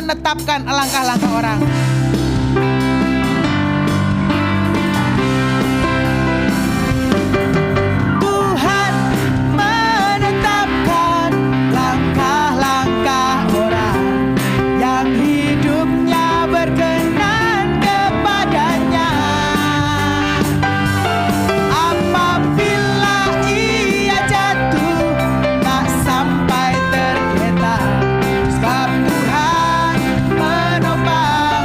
menetapkan langkah-langkah orang. Tuhan menetapkan langkah-langkah orang yang hidupnya berkenan kepadanya. Apabila ia jatuh tak sampai tergeletak, sebab Tuhan menopang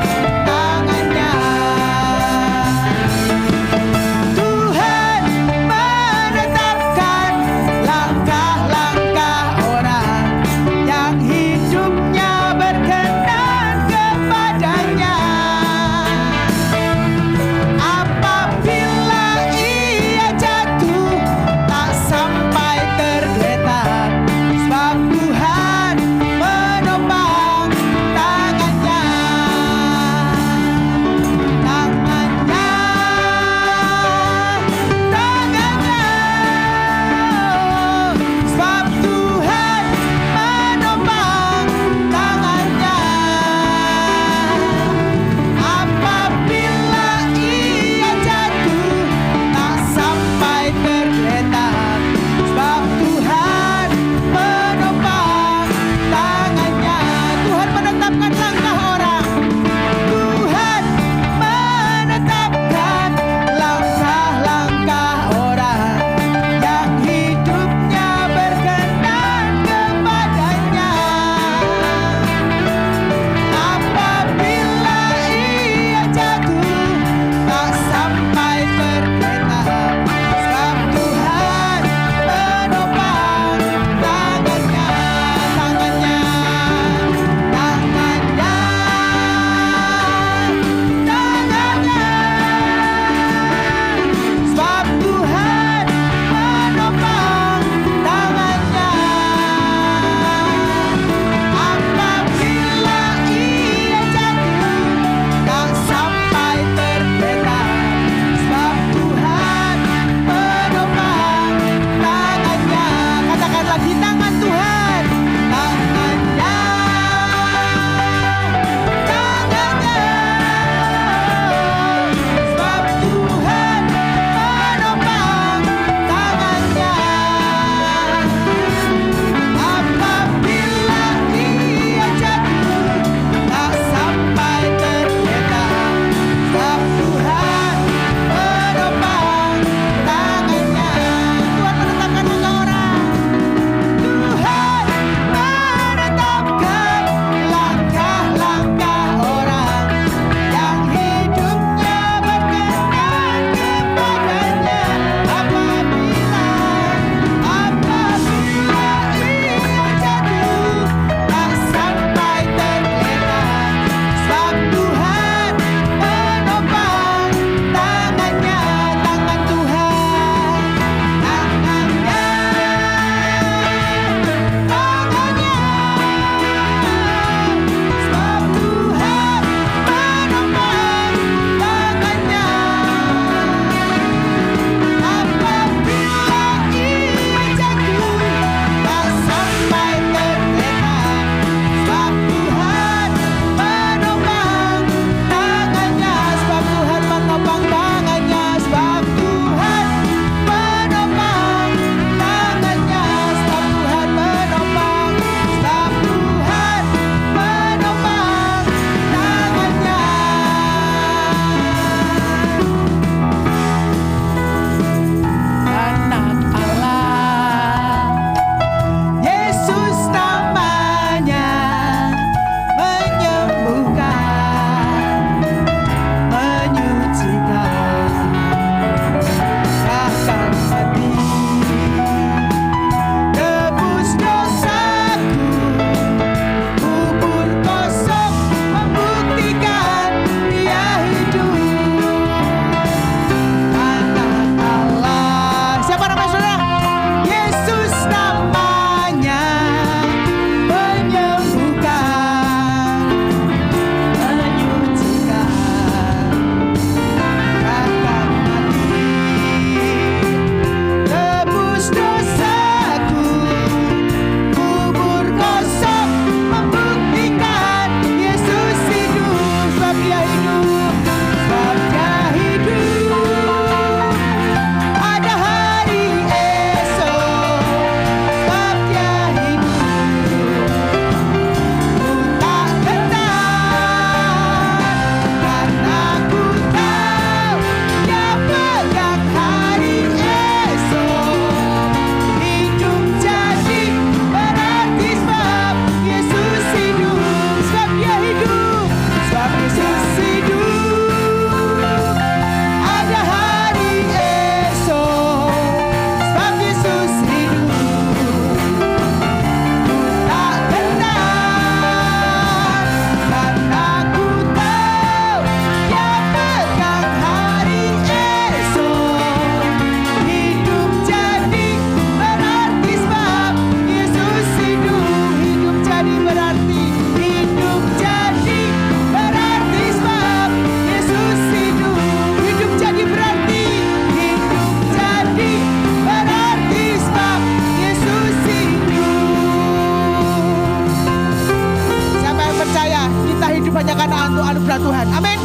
Tuhan. Amin.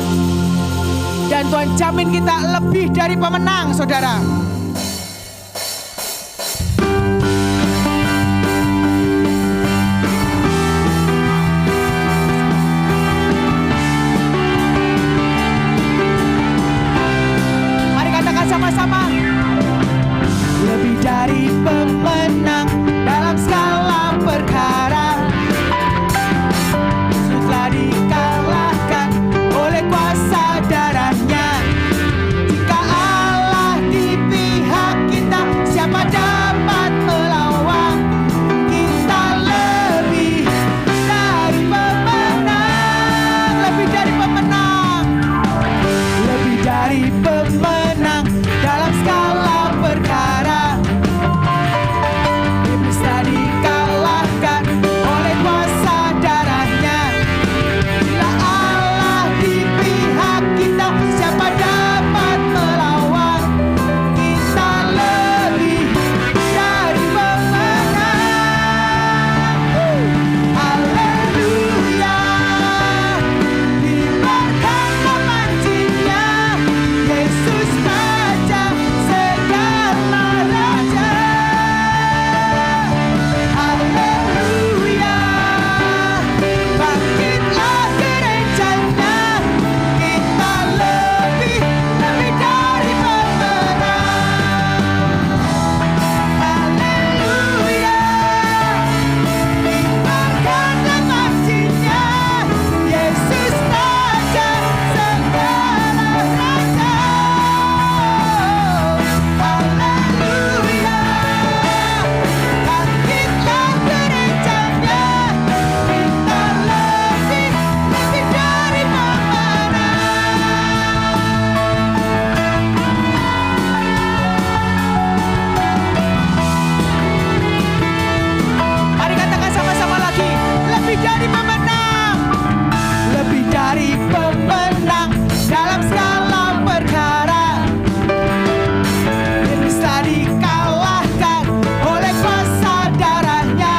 Dan Tuhan jamin kita lebih dari pemenang, saudara. Mari katakan sama-sama. Lebih dari pemenang dalam segala perkara. Telah dikalahkan oleh kuasa darahnya. Jika Allah di pihak kita, siapa dapat melawan? Kita lebih dari pemenang. Lebih dari pemenang. Lebih dari pemenang dalam segala perkara. Iblis telah dikalahkan oleh kuasa darahnya. Bila Allah di pihak kita, siapa dapat melawan? Kita lebih dari pemenang. Haleluya. Dibiarkan nama-Nya, Yesus Raja segala raja. Haleluya. Bangkitlah gerejanya, kita lebih dari pemenang. Haleluya. Dibiarkan nama-Nya, Yesus Raja segala raja. Haleluya. Bangkitlah gerejanya, kita lebih dari pemenang. Mari katakan sama-sama lagi, lebih dari pemenang. Lebih dari pemenang dalam segala perkara. Iblis telah dikalahkan oleh kuasa darahnya.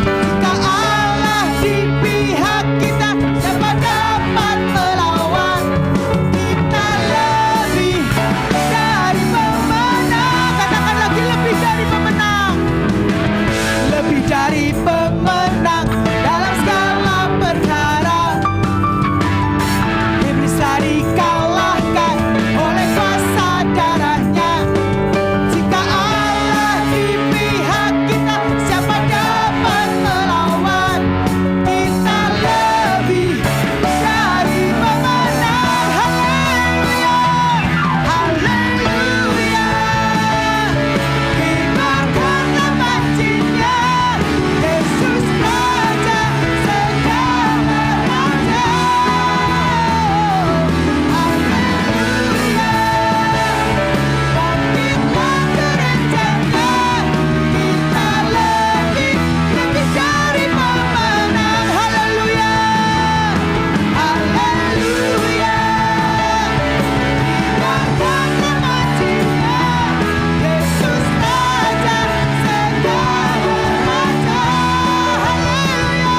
Jika Allah di pihak kita, siapa dapat melawan? Kita lebih dari pemenang. Katakan lagi, lebih dari pemenang. Lebih dari pemenang dalam segala perkara. Iblis telah dikalahkan oleh kuasa darahnya. Jika Allah di pihak kita, siapa dapat melawan? Kita lebih dari pemenang. Haleluya. Haleluya. Dibiarkan nama-Nya, Yesus Raja segala raja. Haleluya. Bangkitlah gerejanya, kita lebih dari pemenang. Haleluya. Haleluya. Dibiarkan nama-Nya, Yesus Raja segala raja. Haleluya.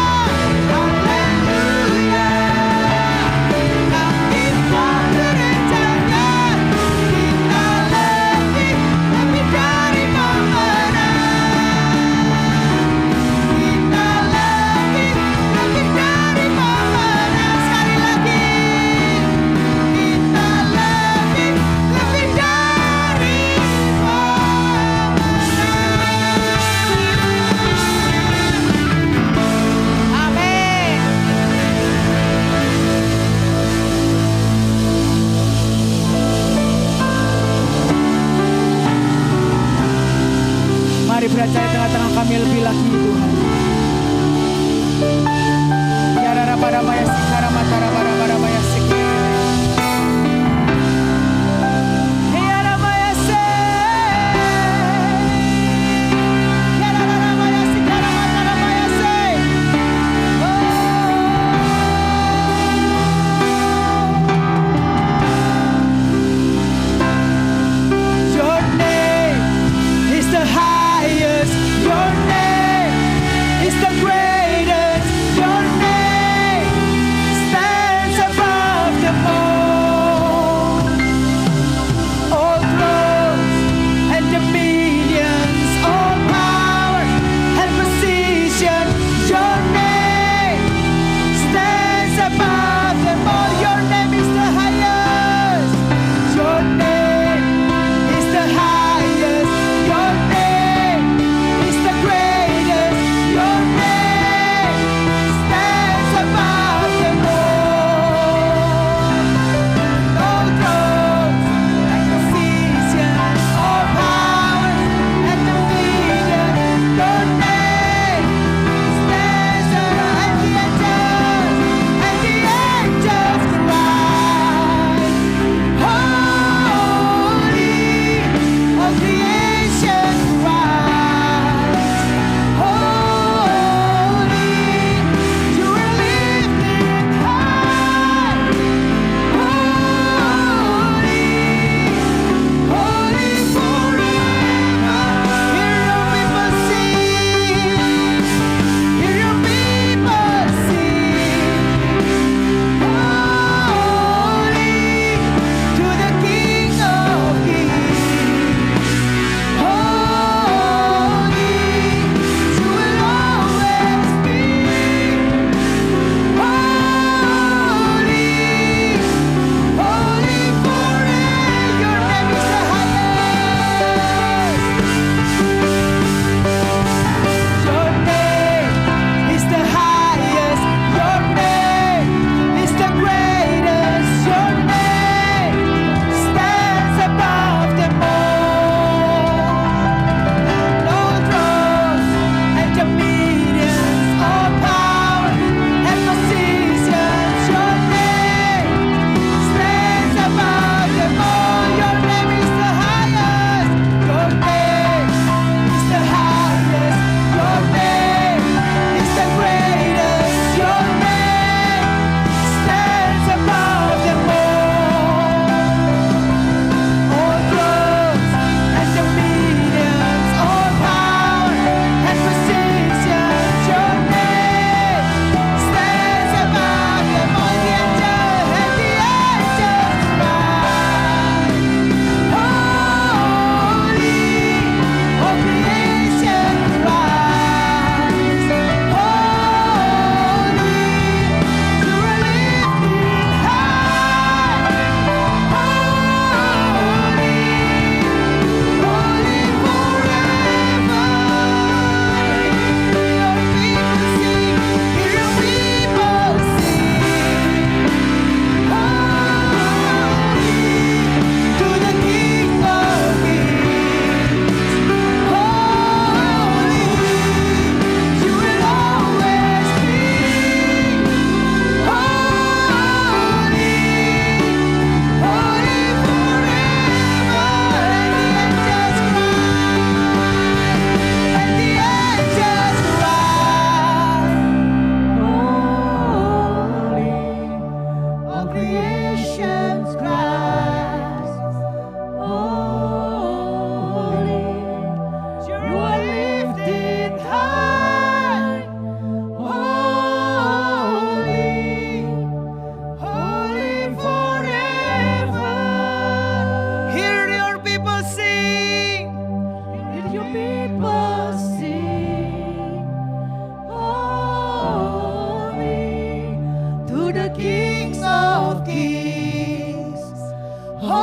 Haleluya. Bangkitlah gerejanya, kita lebih dari pemenang. Kita lebih dari pemenang. Sekali lagi, kita lebih dari pemenang. Amin. Mari berjaya di tengah-tengah kami lebih lagi, Tuhan. Ya rara pada maya sikara matara para maya sikara. Ya rara maya se. Ya rara maya sikara matara maya se. Your name is the highest. Your name nations cries, holy, you are lifted high, holy, holy forever. Hear your people sing, hear your people sing, holy, to the kings of kings, holy,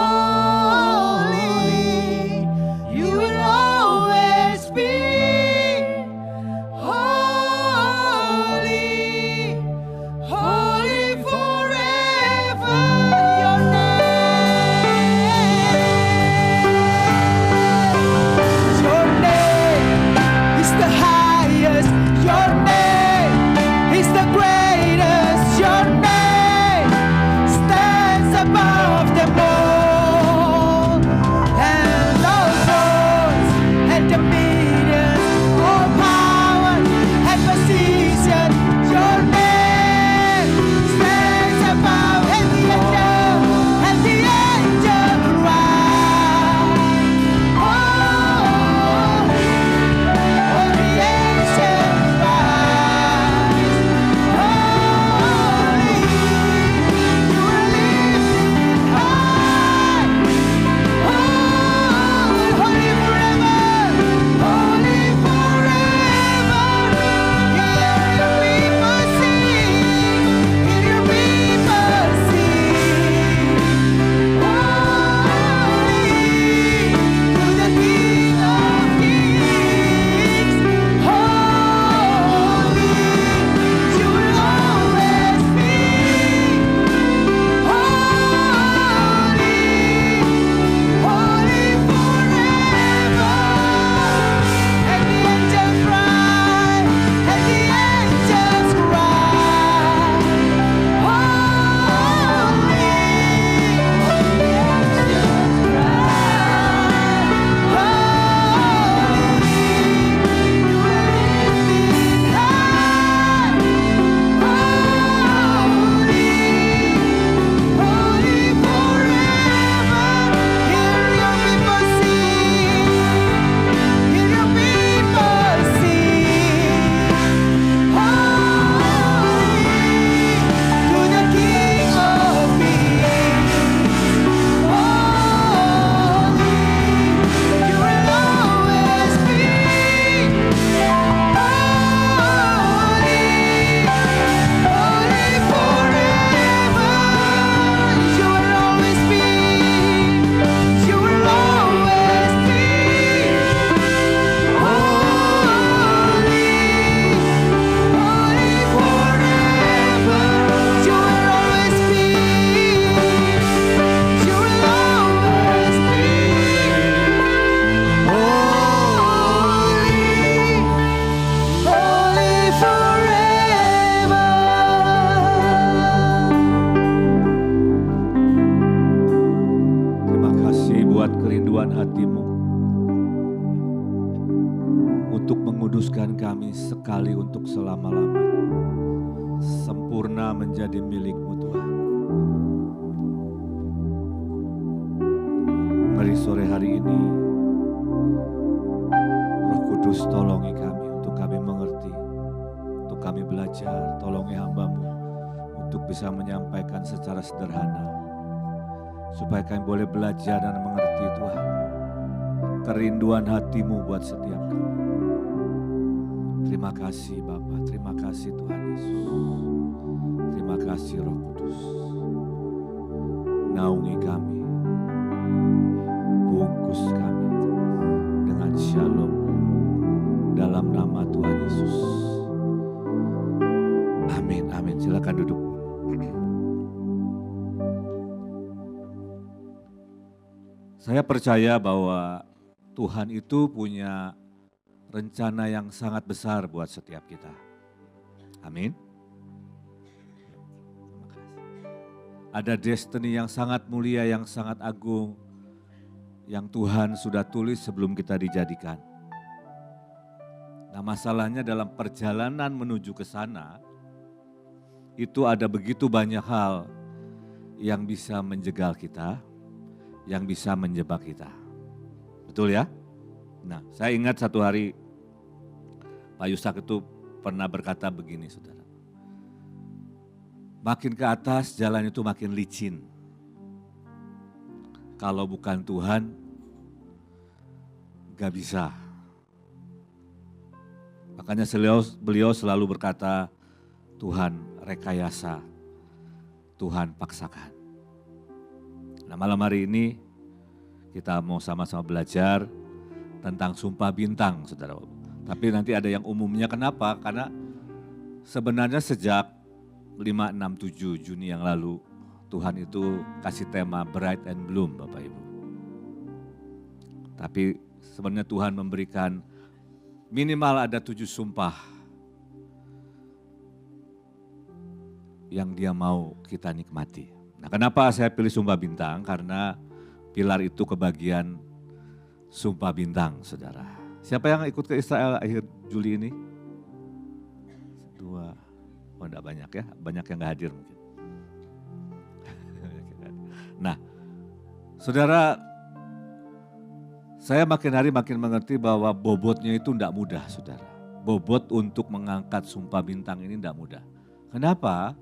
you will always be, holy, holy forever. Your name is the highest, your name is the greatest, your name stands above them all. And all thrones and dominions, all power and position, your name stands above. And the angels rise, holy, all the angels rise, holy, you are lifted high, holy forever, holy forever. Hear your people sing, hear your people sing, holy, to the King of Kings, holy, you will always be, holy, holy forever. And the angels cry, and the angels cry, holy, Terima kasih buat kerinduan hatimu untuk menguduskan kami sekali untuk selama-lamanya. Sempurna menjadi milik-Mu Tuhan. Mari sore hari ini Roh Kudus tolongi kami untuk kami mengerti, untuk kami belajar. Tolongi hamba-Mu untuk bisa menyampaikan secara sederhana, supaya kami boleh belajar dan mengerti Tuhan. Kerinduan hati-Mu buat setiap kami. Terima kasih Bapa, terima kasih Tuhan Yesus. Terima kasih Roh Kudus. Naungi kami, bungkus kami dengan shalom dalam nama Tuhan Yesus. Amin, amin. Silakan duduk. Saya percaya bahwa Tuhan itu punya rencana yang sangat besar buat setiap kita. Amin. Ada destiny yang sangat mulia, yang sangat agung, yang Tuhan sudah tulis sebelum kita dijadikan. Nah, masalahnya dalam perjalanan menuju ke sana, itu ada begitu banyak hal yang bisa menjegal kita, yang bisa menjebak kita. Betul ya? Nah, saya ingat satu hari Pak Yusak itu pernah berkata begini, saudara. Makin ke atas jalan itu makin licin. Kalau bukan Tuhan, gak bisa. Makanya beliau selalu berkata, Tuhan rekayasa, Tuhan paksakan. Nah, malam hari ini kita mau sama-sama belajar tentang sumpah bintang, saudara. Tapi nanti ada yang umumnya, kenapa? Karena sebenarnya sejak 5, 6, 7 Juni yang lalu, Tuhan itu kasih tema Bright and Bloom, Bapak Ibu. Tapi sebenarnya Tuhan memberikan minimal ada 7 sumpah yang Dia mau kita nikmati. Nah, kenapa saya pilih sumpah bintang? Karena pilar itu kebagian sumpah bintang, saudara. Siapa yang ikut ke Israel akhir Juli ini? 2, enggak banyak ya, banyak yang gak hadir mungkin. Nah, saudara, saya makin hari makin mengerti bahwa bobotnya itu enggak mudah, saudara. Bobot untuk mengangkat sumpah bintang ini enggak mudah. Kenapa?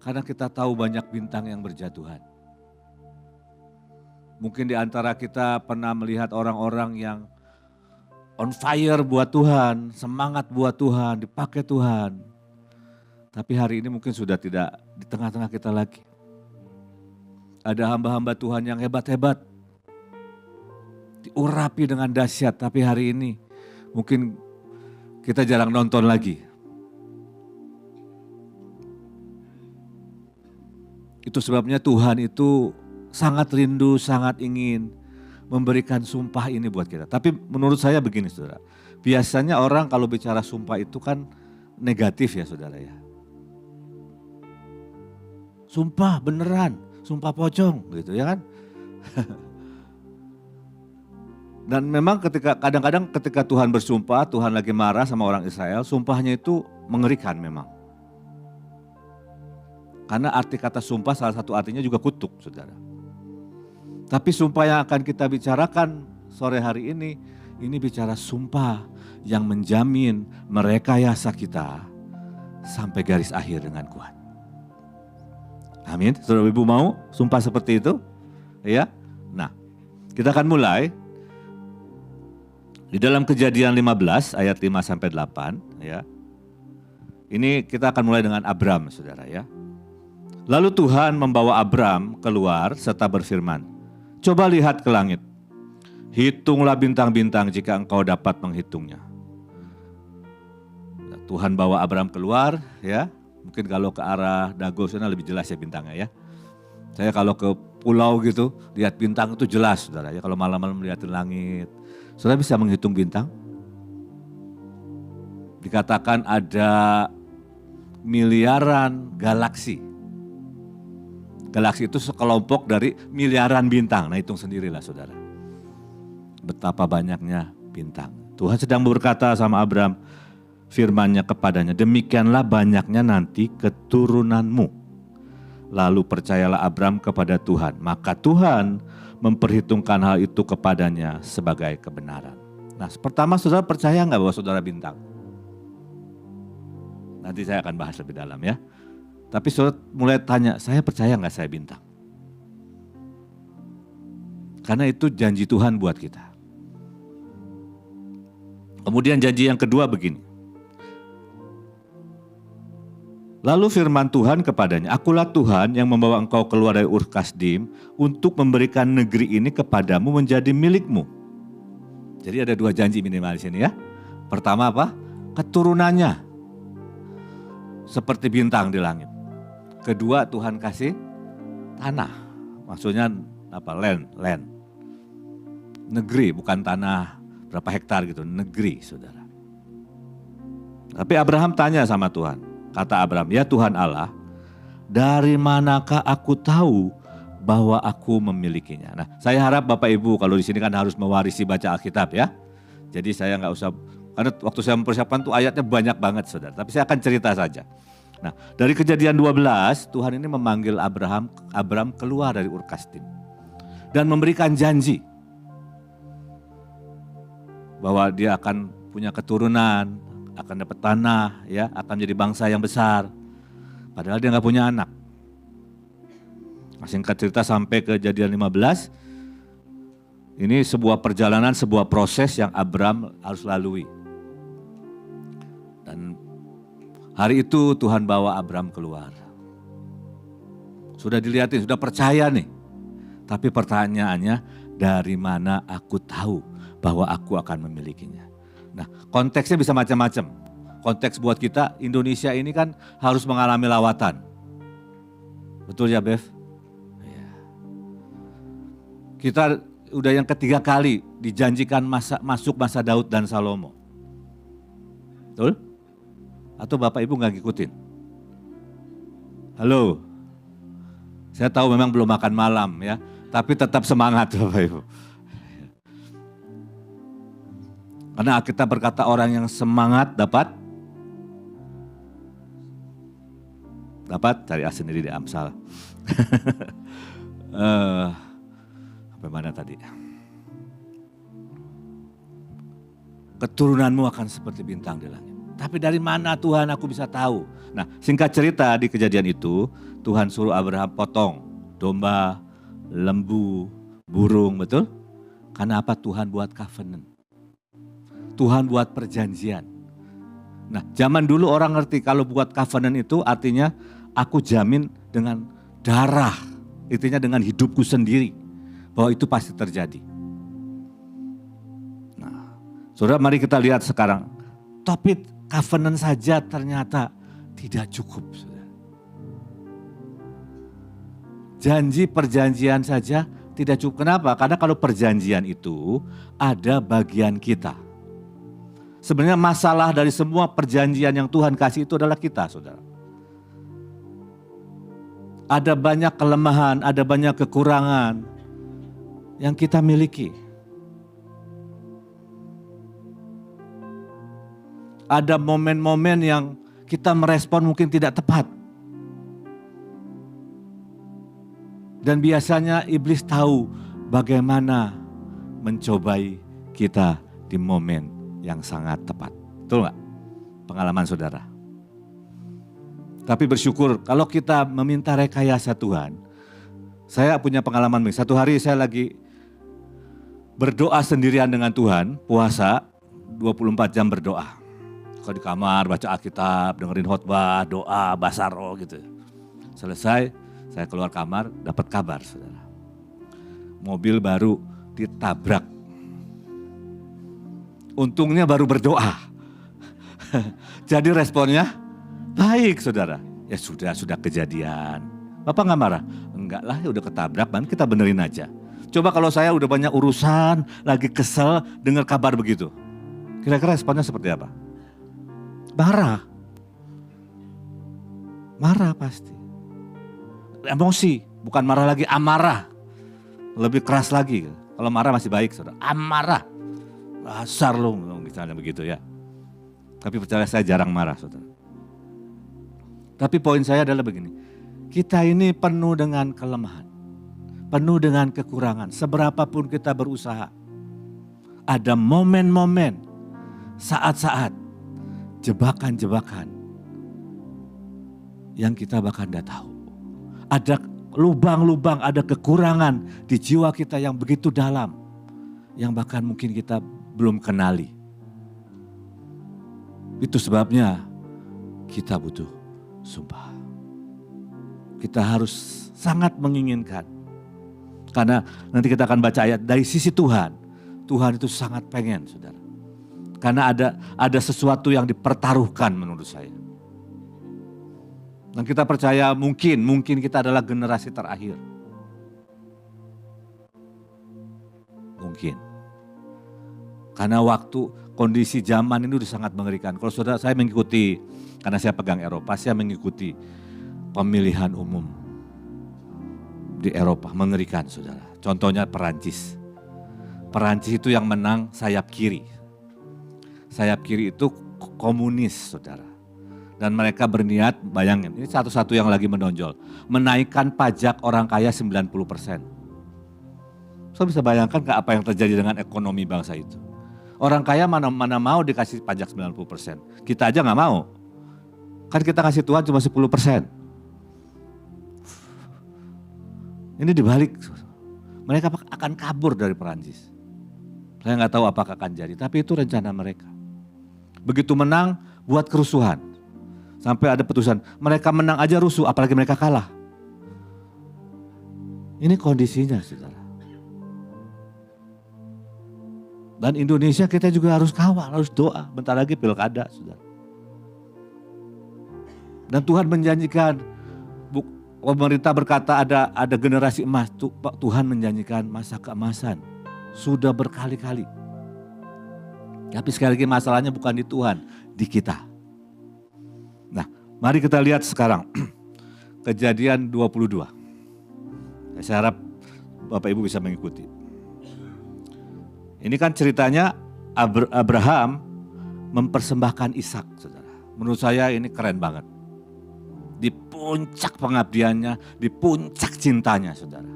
Karena kita tahu banyak bintang yang berjatuhan. Mungkin di antara kita pernah melihat orang-orang yang on fire buat Tuhan, semangat buat Tuhan, dipakai Tuhan. Tapi hari ini mungkin sudah tidak di tengah-tengah kita lagi. Ada hamba-hamba Tuhan yang hebat-hebat, diurapi dengan dahsyat, tapi hari ini mungkin kita jarang nonton lagi. Itu sebabnya Tuhan itu sangat rindu, sangat ingin memberikan sumpah ini buat kita. Tapi menurut saya begini, saudara. Biasanya orang kalau bicara sumpah itu kan negatif ya, saudara ya. Sumpah beneran, sumpah pocong gitu ya kan. Dan memang kadang-kadang ketika Tuhan bersumpah, Tuhan lagi marah sama orang Israel, sumpahnya itu mengerikan memang. Karena arti kata sumpah salah satu artinya juga kutuk, saudara. Tapi sumpah yang akan kita bicarakan sore hari ini bicara sumpah yang menjamin merekayasa kita sampai garis akhir dengan kuat. Amin. Saudara Ibu mau sumpah seperti itu? Ya. Nah, kita akan mulai di dalam Kejadian 15 ayat 5 sampai 8 ya. Ini kita akan mulai dengan Abram, saudara ya. Lalu Tuhan membawa Abram keluar serta berfirman, coba lihat ke langit, hitunglah bintang-bintang jika engkau dapat menghitungnya. Tuhan bawa Abram keluar ya, mungkin kalau ke arah Dago sana lebih jelas ya bintangnya ya. Saya kalau ke pulau gitu, lihat bintang itu jelas saudara ya, kalau malam-malam melihatin langit. Saudara bisa menghitung bintang? Dikatakan ada miliaran galaksi. Galaksi itu sekelompok dari miliaran bintang. Nah, hitung sendirilah saudara. Betapa banyaknya bintang. Tuhan sedang berkata sama Abram, firman-Nya kepadanya, demikianlah banyaknya nanti keturunanmu. Lalu percayalah Abram kepada Tuhan. Maka Tuhan memperhitungkan hal itu kepadanya sebagai kebenaran. Nah, pertama saudara percaya nggak bahwa saudara bintang? Nanti saya akan bahas lebih dalam ya. Tapi saudara mulai tanya, saya percaya nggak saya bintang? Karena itu janji Tuhan buat kita. Kemudian janji yang kedua begini. Lalu firman Tuhan kepadanya, akulah Tuhan yang membawa engkau keluar dari Ur Kasdim untuk memberikan negeri ini kepadamu menjadi milikmu. Jadi ada 2 janji minimal di sini ya. Pertama apa? Keturunannya seperti bintang di langit. Kedua, Tuhan kasih tanah. Maksudnya apa? Land. Negeri, bukan tanah berapa hektar gitu, negeri saudara. Tapi Abraham tanya sama Tuhan. Kata Abraham, ya Tuhan Allah, dari manakah aku tahu bahwa aku memilikinya? Nah, saya harap Bapak Ibu kalau di sini kan harus mewarisi baca Alkitab ya. Jadi saya nggak usah, karena waktu saya mempersiapkan tuh ayatnya banyak banget saudara. Tapi saya akan cerita saja. Nah, dari Kejadian 12, Tuhan ini memanggil Abraham keluar dari Ur Kasdim dan memberikan janji bahwa dia akan punya keturunan, akan dapat tanah, ya, akan jadi bangsa yang besar. Padahal dia nggak punya anak. Singkat cerita sampai Kejadian 15, ini sebuah perjalanan, sebuah proses yang Abraham harus lalui. Dan hari itu Tuhan bawa Abraham keluar. Sudah dilihatin, sudah percaya nih. Tapi pertanyaannya, dari mana aku tahu bahwa aku akan memilikinya? Nah, konteksnya bisa macam-macam. Konteks buat kita, Indonesia ini kan harus mengalami lawatan. Betul ya, Bev? Ya. Kita udah yang ketiga kali dijanjikan masuk masa Daud dan Salomo. Betul? Atau Bapak Ibu nggak ngikutin? Halo? Saya tahu memang belum makan malam ya, tapi tetap semangat Bapak Ibu. Karena kita berkata orang yang semangat dapat cari sendiri di Amsal. Sampai mana tadi? Keturunanmu akan seperti bintang di langit. Tapi dari mana Tuhan aku bisa tahu? Nah, singkat cerita di kejadian itu, Tuhan suruh Abraham potong domba, lembu, burung, betul? Karena apa? Tuhan buat covenant. Tuhan buat perjanjian. Nah, zaman dulu orang ngerti kalau buat covenant itu artinya aku jamin dengan darah, artinya dengan hidupku sendiri bahwa itu pasti terjadi. Nah, saudara, mari kita lihat sekarang. Tapi covenant saja ternyata tidak cukup. Saudara. Janji perjanjian saja tidak cukup. Kenapa? Karena kalau perjanjian itu ada bagian kita. Sebenarnya masalah dari semua perjanjian yang Tuhan kasih itu adalah kita, saudara. Ada banyak kelemahan, ada banyak kekurangan yang kita miliki. Ada momen-momen yang kita merespon mungkin tidak tepat. Dan biasanya iblis tahu bagaimana mencobai kita di momen yang sangat tepat. Betul gak? Pengalaman saudara. Tapi bersyukur kalau kita meminta rekayasa Tuhan. Saya punya pengalaman, satu hari saya lagi berdoa sendirian dengan Tuhan, puasa 24 jam berdoa. Kalau di kamar baca Alkitab, dengerin khotbah, doa, basaro gitu. Selesai, saya keluar kamar dapat kabar saudara. Mobil baru ditabrak. Untungnya baru berdoa. Jadi responnya baik saudara. Ya sudah kejadian. Bapak gak marah? Enggak lah, ya udah ketabrak, nanti kita benerin aja. Coba kalau saya udah banyak urusan, lagi kesel, dengar kabar begitu. Kira-kira responnya seperti apa? Marah. Marah pasti. Emosi, bukan marah lagi, amarah. Lebih keras lagi. Kalau marah masih baik saudara, amarah. Dasar lo, misalnya begitu ya. Tapi percaya saya jarang marah saudara. Tapi poin saya adalah begini. Kita ini penuh dengan kelemahan. Penuh dengan kekurangan. Seberapapun kita berusaha. Ada momen-momen, saat-saat, jebakan-jebakan yang kita bahkan tidak tahu. Ada lubang-lubang, ada kekurangan di jiwa kita yang begitu dalam. Yang bahkan mungkin kita belum kenali. Itu sebabnya kita butuh sumpah. Kita harus sangat menginginkan. Karena nanti kita akan baca ayat dari sisi Tuhan. Tuhan itu sangat pengen saudara. Karena ada sesuatu yang dipertaruhkan menurut saya. Dan kita percaya mungkin kita adalah generasi terakhir. Mungkin. Karena kondisi zaman ini sudah sangat mengerikan. Kalau saudara saya mengikuti, karena saya pegang Eropa, saya mengikuti pemilihan umum di Eropa. Mengerikan saudara. Contohnya Perancis. Perancis itu yang menang sayap kiri. Sayap kiri itu komunis saudara. Dan mereka berniat, bayangin, ini satu-satu yang lagi menonjol. Menaikkan pajak orang kaya 90%. So bisa bayangkan ke apa yang terjadi dengan ekonomi bangsa itu. Orang kaya mana mau dikasih pajak 90%. Kita aja gak mau. Kan kita kasih Tuhan cuma 10%. Ini dibalik. Mereka akan kabur dari Perancis. Saya gak tahu apakah akan jadi, tapi itu rencana mereka. Begitu menang, buat kerusuhan. Sampai ada putusan, mereka menang aja rusuh, apalagi mereka kalah. Ini kondisinya, saudara. Dan Indonesia kita juga harus kawal, harus doa. Bentar lagi pilkada, saudara. Dan Tuhan menjanjikan, pemerintah berkata ada generasi emas. Tuhan menjanjikan masa keemasan. Sudah berkali-kali. Tapi sekali lagi masalahnya bukan di Tuhan, di kita. Nah, mari kita lihat sekarang Kejadian 22. Saya harap Bapak Ibu bisa mengikuti. Ini kan ceritanya Abraham mempersembahkan Ishak, saudara. Menurut saya ini keren banget. Di puncak pengabdiannya, di puncak cintanya, saudara.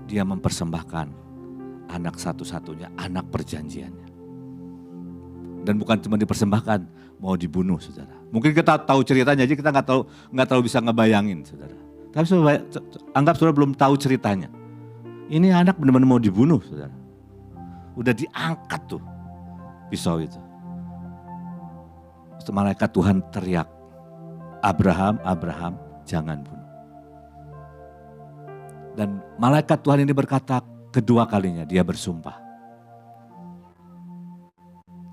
Dia mempersembahkan anak satu-satunya, anak perjanjiannya. Dan bukan cuma dipersembahkan, mau dibunuh, saudara. Mungkin kita tahu ceritanya, jadi kita nggak tahu bisa ngebayangin, saudara. Tapi anggap saudara belum tahu ceritanya. Ini anak benar-benar mau dibunuh, saudara. Udah diangkat tuh pisau itu. Malaikat Tuhan teriak, Abraham, Abraham, jangan bunuh. Dan malaikat Tuhan ini berkata kedua kalinya dia bersumpah.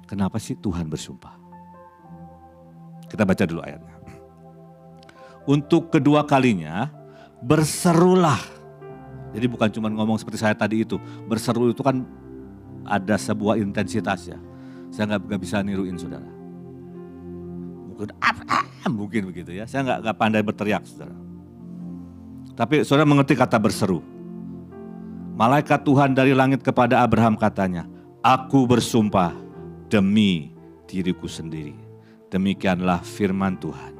Kenapa sih Tuhan bersumpah? Kita baca dulu ayatnya. Untuk kedua kalinya berserulah. Jadi bukan cuma ngomong seperti saya tadi itu. Berseru itu kan ada sebuah intensitas ya. Saya nggak bisa niruin saudara. Mungkin begitu ya. Saya nggak pandai berteriak saudara. Tapi saudara mengerti kata berseru. Malaikat Tuhan dari langit kepada Abraham katanya, aku bersumpah demi diriku sendiri. Demikianlah firman Tuhan.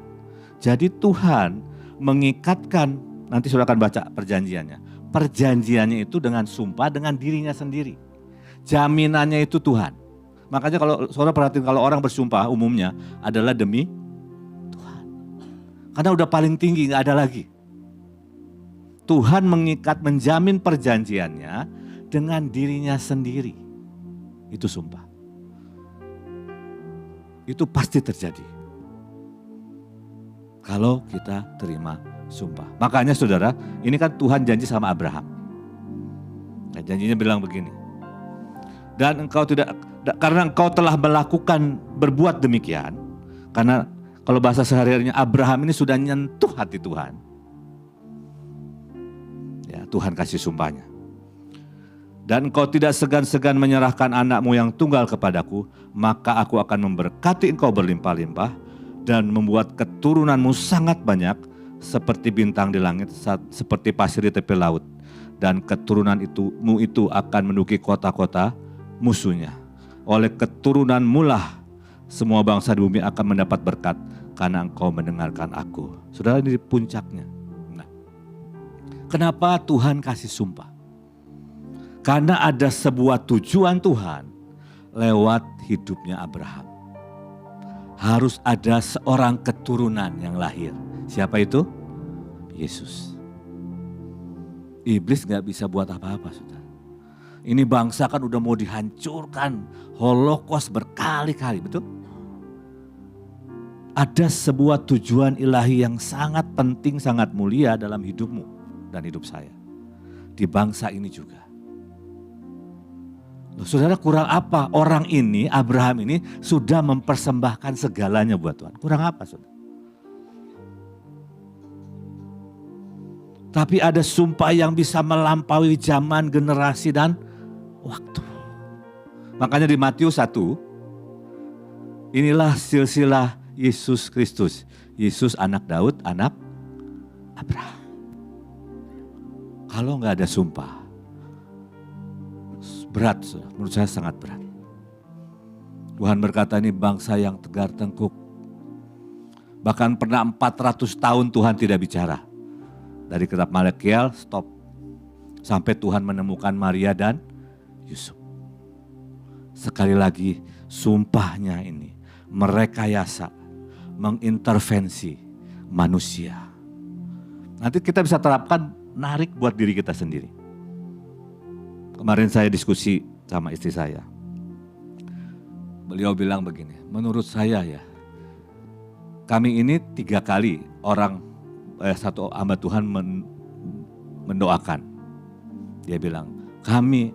Jadi Tuhan mengikatkan, nanti saudara akan baca perjanjiannya. Perjanjiannya itu dengan sumpah dengan dirinya sendiri. Jaminannya itu Tuhan. Makanya kalau saudara perhatiin kalau orang bersumpah umumnya adalah demi Tuhan. Karena udah paling tinggi, gak ada lagi. Tuhan mengikat, menjamin perjanjiannya dengan dirinya sendiri. Itu sumpah. Itu pasti terjadi. Kalau kita terima sumpah. Makanya saudara, ini kan Tuhan janji sama Abraham. Nah, janjinya bilang begini. Dan karena engkau telah melakukan berbuat demikian, karena kalau bahasa sehari-harinya Abraham ini sudah nyentuh hati Tuhan. Ya, Tuhan kasih sumpahnya. Dan engkau tidak segan-segan menyerahkan anakmu yang tunggal kepadaku, maka aku akan memberkati engkau berlimpah-limpah dan membuat keturunanmu sangat banyak seperti bintang di langit, seperti pasir di tepi laut. Dan keturunan itu akan menduduki kota-kota musuhnya. Oleh keturunanmu lah semua bangsa di bumi akan mendapat berkat karena engkau mendengarkan aku. Saudara, ini puncaknya. Nah, kenapa Tuhan kasih sumpah? Karena ada sebuah tujuan Tuhan lewat hidupnya Abraham. Harus ada seorang keturunan yang lahir. Siapa itu? Yesus. Iblis gak bisa buat apa-apa, saudara. Ini bangsa kan udah mau dihancurkan. Holocaust berkali-kali, betul? Ada sebuah tujuan ilahi yang sangat penting, sangat mulia dalam hidupmu dan hidup saya. Di bangsa ini juga. Loh, saudara, kurang apa? Orang ini, Abraham ini sudah mempersembahkan segalanya buat Tuhan. Kurang apa, saudara? Tapi ada sumpah yang bisa melampaui zaman, generasi, dan waktu. Makanya di Matius 1, inilah silsilah Yesus Kristus. Yesus anak Daud, anak Abraham. Kalau nggak ada sumpah, berat, menurut saya sangat berat. Tuhan berkata ini bangsa yang tegar tengkuk, Bahkan pernah 400 tahun Tuhan tidak bicara. Dari kitab Malekiel stop. Sampai Tuhan menemukan Maria dan Yusuf. Sekali lagi sumpahnya ini merekayasa, mengintervensi manusia. Nanti kita bisa terapkan narik buat diri kita sendiri. Kemarin saya diskusi sama istri saya. Beliau bilang begini, menurut saya ya, kami ini 3 kali satu hamba Tuhan mendoakan. Dia bilang, kamu,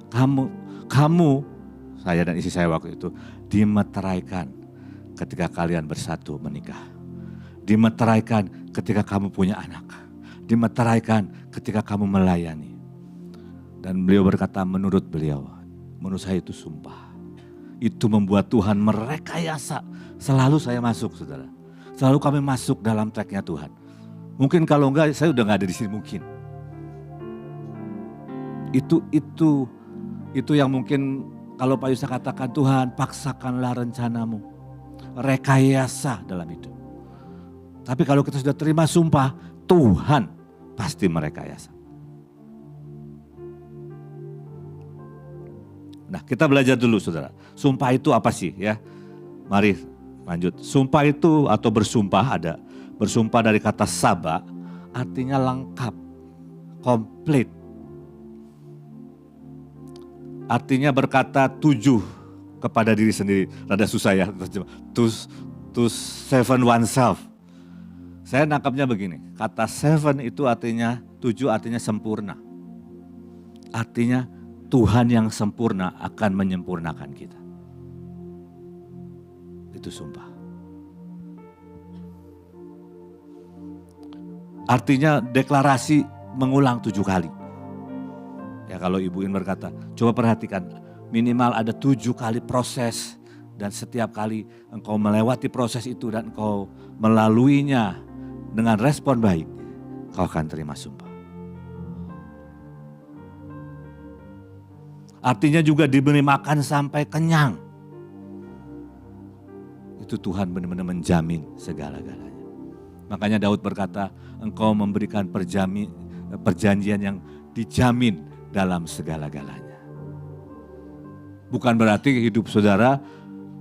saya dan istri saya waktu itu dimeteraikan ketika kalian bersatu menikah. Dimeteraikan ketika kamu punya anak. Dimeteraikan ketika kamu melayani. Dan beliau berkata menurut saya itu sumpah. Itu membuat Tuhan merekayasa. Selalu saya masuk, saudara. Selalu kami masuk dalam tracknya Tuhan. Mungkin kalau enggak, saya udah enggak ada di sini mungkin. Itu yang mungkin kalau Pak Yusa katakan, Tuhan paksakanlah rencanamu. Rekayasa dalam hidup. Tapi kalau kita sudah terima sumpah, Tuhan pasti merekayasa. Nah, kita belajar dulu saudara. Sumpah itu apa sih ya? Mari lanjut. Sumpah itu atau bersumpah ada. Bersumpah dari kata saba, artinya lengkap, komplit. Artinya berkata tujuh kepada diri sendiri. Rada susah ya. To seven oneself. Saya nangkapnya begini. Kata seven itu artinya tujuh, artinya sempurna. Artinya Tuhan yang sempurna akan menyempurnakan kita. Itu sumpah. Artinya deklarasi mengulang 7 kali. Ya kalau Ibu In berkata, coba perhatikan minimal ada 7 kali proses. Dan setiap kali engkau melewati proses itu dan engkau melaluinya dengan respon baik, kau akan terima sumpah. Artinya juga diberi makan sampai kenyang. Itu Tuhan benar-benar menjamin segala-galanya. Makanya Daud berkata, engkau memberikan perjanjian yang dijamin dalam segala-galanya. Bukan berarti hidup saudara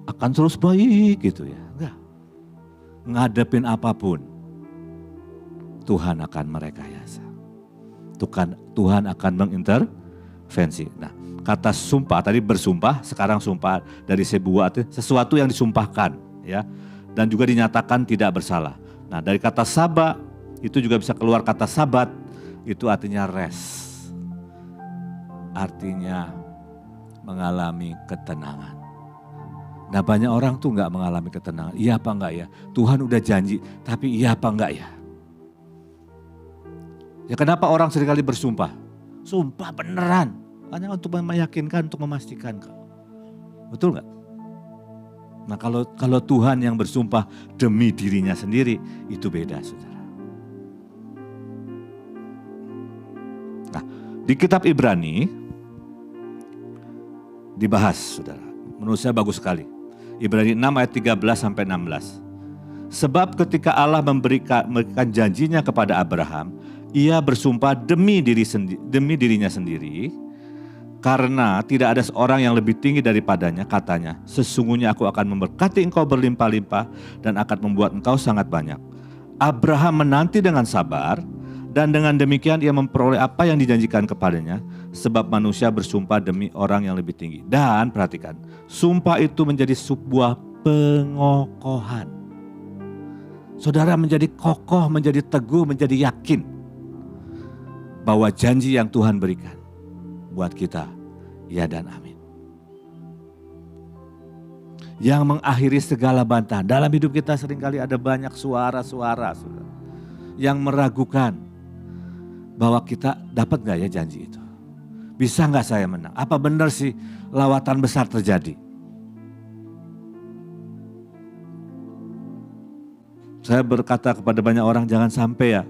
akan terus baik gitu ya. Enggak. Ngadepin apapun, Tuhan akan merekayasa. Tuhan akan mengintervensi. Nah, kata sumpah tadi bersumpah, sekarang sumpah dari sebuah sesuatu yang disumpahkan ya, dan juga dinyatakan tidak bersalah. Nah, dari kata saba itu juga bisa keluar kata sabat, itu artinya rest. Artinya mengalami ketenangan. Nah, banyak orang tuh nggak mengalami ketenangan. Iya apa enggak ya? Tuhan udah janji, tapi iya apa enggak ya? Ya kenapa orang seringkali bersumpah? Sumpah beneran. Hanya untuk meyakinkan, untuk memastikan. Betul nggak? Nah kalau Tuhan yang bersumpah demi dirinya sendiri, itu beda saudara. Nah di kitab Ibrani dibahas saudara. Menurut saya bagus sekali. Ibrani 6 ayat 13 sampai 16. Sebab ketika Allah memberikan janjinya kepada Abraham, ia bersumpah demi dirinya sendiri, karena tidak ada seorang yang lebih tinggi daripadanya, katanya, sesungguhnya aku akan memberkati engkau berlimpah-limpah dan akan membuat engkau sangat banyak. Abraham menanti dengan sabar dan dengan demikian ia memperoleh apa yang dijanjikan kepadanya, sebab manusia bersumpah demi orang yang lebih tinggi. Dan perhatikan, sumpah itu menjadi sebuah pengokohan. Saudara menjadi kokoh, menjadi teguh, menjadi yakin bahwa janji yang Tuhan berikan buat kita, ya dan amin. Yang mengakhiri segala bantahan. Dalam hidup kita seringkali ada banyak suara-suara yang meragukan bahwa kita dapat gak ya janji itu. Bisa gak saya menang? Apa benar sih lawatan besar terjadi? Saya berkata kepada banyak orang, jangan sampai ya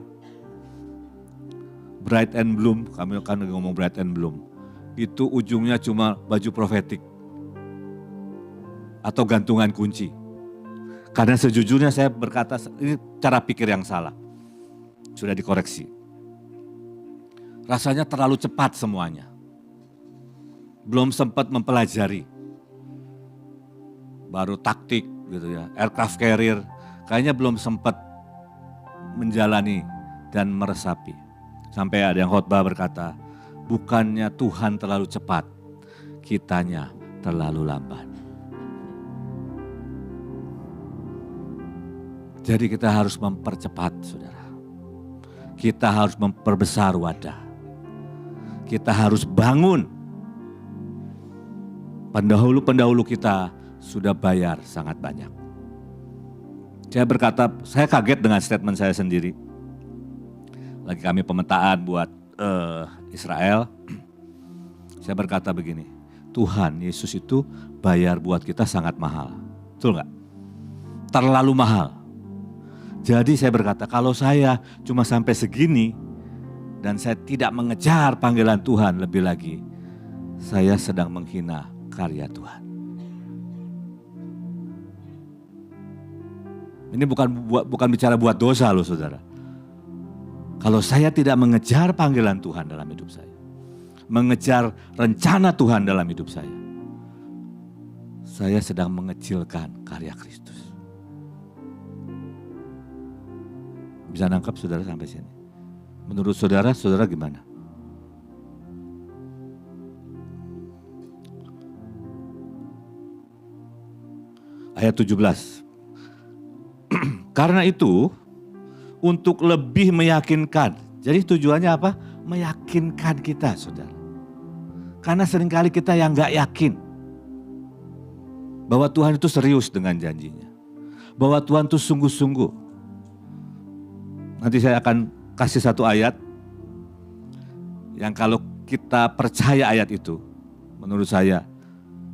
bright and bloom, kami akan ngomong bright and bloom. Itu ujungnya cuma baju profetik atau gantungan kunci. Karena sejujurnya saya berkata, ini cara pikir yang salah. Sudah dikoreksi. Rasanya terlalu cepat semuanya. Belum sempat mempelajari. Baru taktik gitu ya, aircraft carrier. Kayaknya belum sempat menjalani dan meresapi. Sampai ada yang khotbah berkata, bukannya Tuhan terlalu cepat, kitanya terlalu lambat. Jadi kita harus mempercepat, saudara. Kita harus memperbesar wadah. Kita harus bangun. Pendahulu-pendahulu kita sudah bayar sangat banyak. Saya berkata, saya kaget dengan statement saya sendiri. Lagi kami pemetaan buat Israel. Saya berkata begini, Tuhan Yesus itu bayar buat kita sangat mahal. Betul nggak? Terlalu mahal. Jadi saya berkata, kalau saya cuma sampai segini dan saya tidak mengejar panggilan Tuhan lebih lagi, saya sedang menghina karya Tuhan. Ini bukan bicara buat dosa loh saudara. Kalau saya tidak mengejar panggilan Tuhan dalam hidup saya, mengejar rencana Tuhan dalam hidup saya sedang mengecilkan karya Kristus. Bisa nangkap saudara sampai sini? Menurut saudara, saudara gimana? Ayat 17. Karena itu, untuk lebih meyakinkan. Jadi tujuannya apa? Meyakinkan kita, saudara. Karena seringkali kita yang gak yakin. Bahwa Tuhan itu serius dengan janjinya. Bahwa Tuhan itu sungguh-sungguh. Nanti saya akan kasih satu ayat. Yang kalau kita percaya ayat itu, menurut saya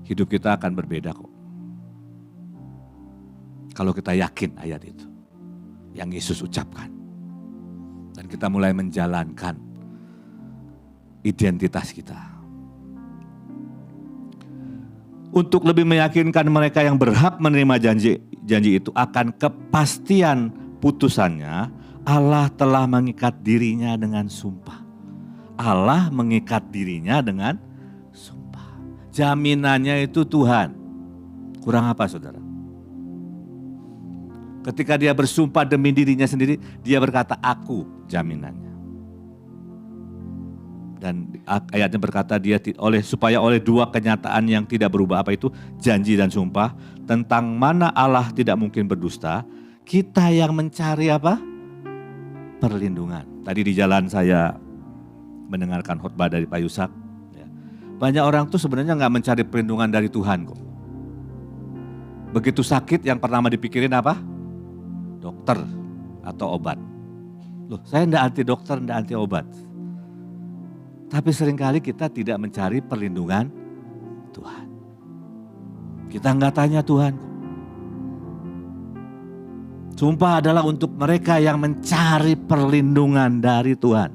hidup kita akan berbeda kok. Kalau kita yakin ayat itu. Yang Yesus ucapkan. Dan kita mulai menjalankan identitas kita. Untuk lebih meyakinkan mereka yang berhak menerima janji itu akan kepastian putusannya, Allah telah mengikat dirinya dengan sumpah. Allah mengikat dirinya dengan sumpah. Jaminannya itu Tuhan. Kurang apa saudara? Ketika dia bersumpah demi dirinya sendiri, dia berkata, aku jaminannya. Dan ayatnya berkata supaya oleh dua kenyataan yang tidak berubah, apa itu? Janji dan sumpah, tentang mana Allah tidak mungkin berdusta, kita yang mencari apa? Perlindungan. Tadi di jalan saya mendengarkan khotbah dari Pak Yusak. Banyak orang tuh sebenarnya gak mencari perlindungan dari Tuhan kok. Begitu sakit yang pertama dipikirin apa? Dokter atau obat. Loh, saya enggak anti dokter, enggak anti obat. Tapi seringkali kita tidak mencari perlindungan Tuhan. Kita enggak tanya Tuhan. Sumpah adalah untuk mereka yang mencari perlindungan dari Tuhan.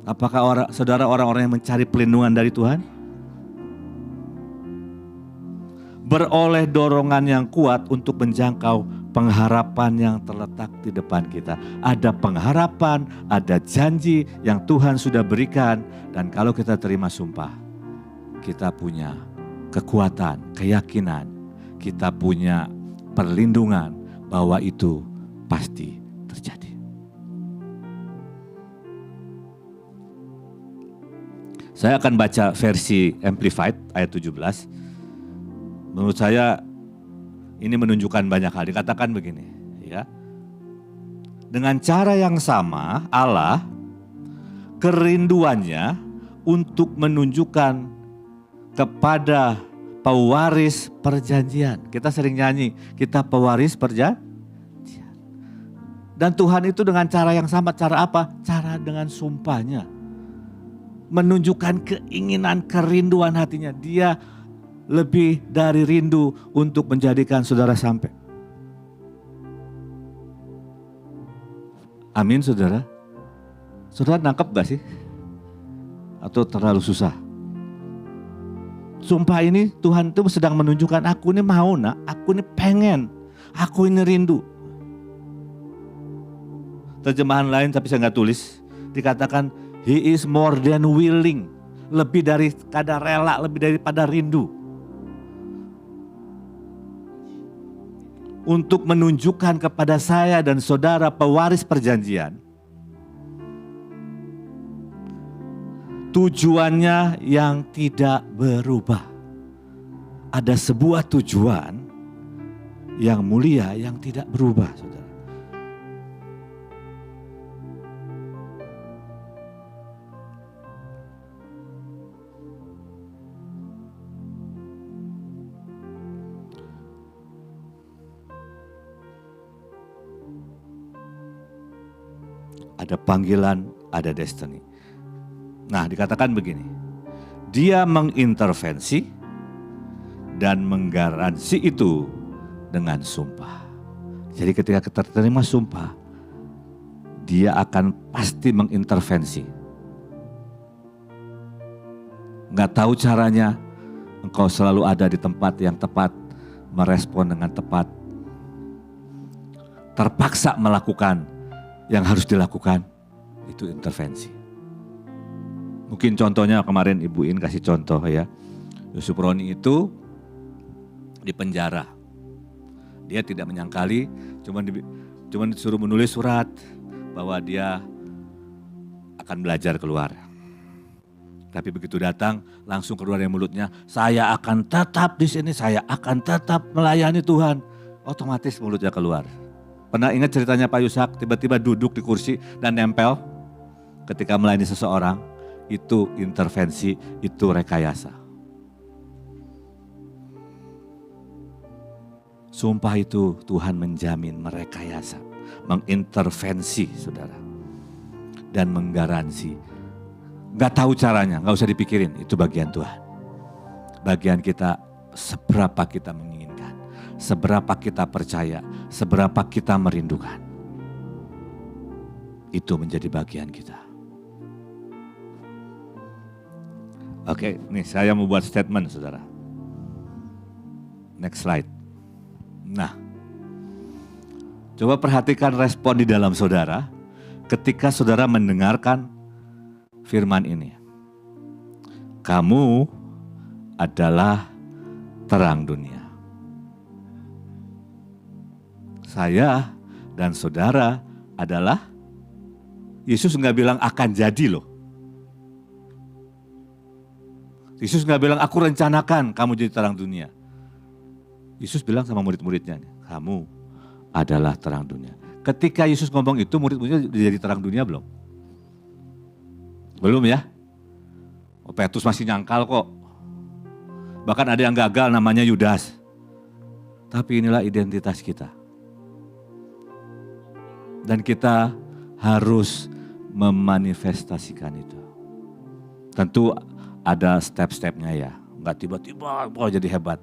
Apakah saudara orang-orang yang mencari perlindungan dari Tuhan? Beroleh dorongan yang kuat untuk menjangkau pengharapan yang terletak di depan kita. Ada pengharapan, ada janji yang Tuhan sudah berikan. Dan kalau kita terima sumpah, kita punya kekuatan, keyakinan. Kita punya perlindungan bahwa itu pasti terjadi. Saya akan baca versi Amplified ayat 17. Menurut saya ini menunjukkan banyak hal. Dikatakan begini, ya. Dengan cara yang sama, Allah kerinduannya untuk menunjukkan kepada pewaris perjanjian. Kita sering nyanyi, kita pewaris perjanjian. Dan Tuhan itu dengan cara yang sama, cara apa? Cara dengan sumpahnya. Menunjukkan keinginan, kerinduan hatinya. Dia lebih dari rindu untuk menjadikan saudara sampai. Amin saudara. Saudara nangkep gak sih? Atau terlalu susah? sumpah ini Tuhan itu sedang menunjukkan aku ini mau nak, aku ini pengen, aku ini rindu. Terjemahan lain tapi saya nggak tulis, dikatakan He is more than willing, lebih daripada rela, lebih daripada rindu. Untuk menunjukkan kepada saya dan saudara pewaris perjanjian, tujuannya yang tidak berubah. Ada sebuah tujuan yang mulia yang tidak berubah, saudara. Ada panggilan, ada destiny. Nah, dikatakan begini, dia mengintervensi dan menggaransi itu dengan sumpah. Jadi ketika kita terima sumpah, dia akan pasti mengintervensi. Nggak tahu caranya, engkau selalu ada di tempat yang tepat, merespon dengan tepat, terpaksa melakukan yang harus dilakukan, itu intervensi. Mungkin contohnya kemarin Ibu In kasih contoh ya. Yusuf Roni itu di penjara. Dia tidak menyangkali, cuman disuruh menulis surat bahwa dia akan belajar keluar. Tapi begitu datang, langsung keluar dari mulutnya, saya akan tetap di sini, saya akan tetap melayani Tuhan. Otomatis mulutnya keluar. Pernah ingat ceritanya Pak Yusak tiba-tiba duduk di kursi dan nempel ketika melayani seseorang? Itu intervensi, itu rekayasa. Sumpah itu Tuhan menjamin, merekayasa, mengintervensi saudara. Dan menggaransi. Gak tahu caranya, gak usah dipikirin, itu bagian Tuhan. Bagian kita, seberapa kita menginginkan, seberapa kita percaya, seberapa kita merindukan. Itu menjadi bagian kita. Oke, nih saya mau buat statement saudara. Next slide. Nah, coba perhatikan respon di dalam saudara ketika saudara mendengarkan firman ini. Kamu adalah terang dunia. Saya dan saudara adalah, Yesus nggak bilang akan jadi loh. Yesus nggak bilang aku rencanakan kamu jadi terang dunia. Yesus bilang sama murid-muridnya, kamu adalah terang dunia. Ketika Yesus ngomong itu, murid-muridnya jadi terang dunia belum? Belum ya? Petrus masih nyangkal kok. Bahkan ada yang gagal namanya Yudas. Tapi inilah identitas kita. Dan kita harus memanifestasikan itu. Tentu ada step-stepnya ya. Enggak tiba-tiba jadi hebat.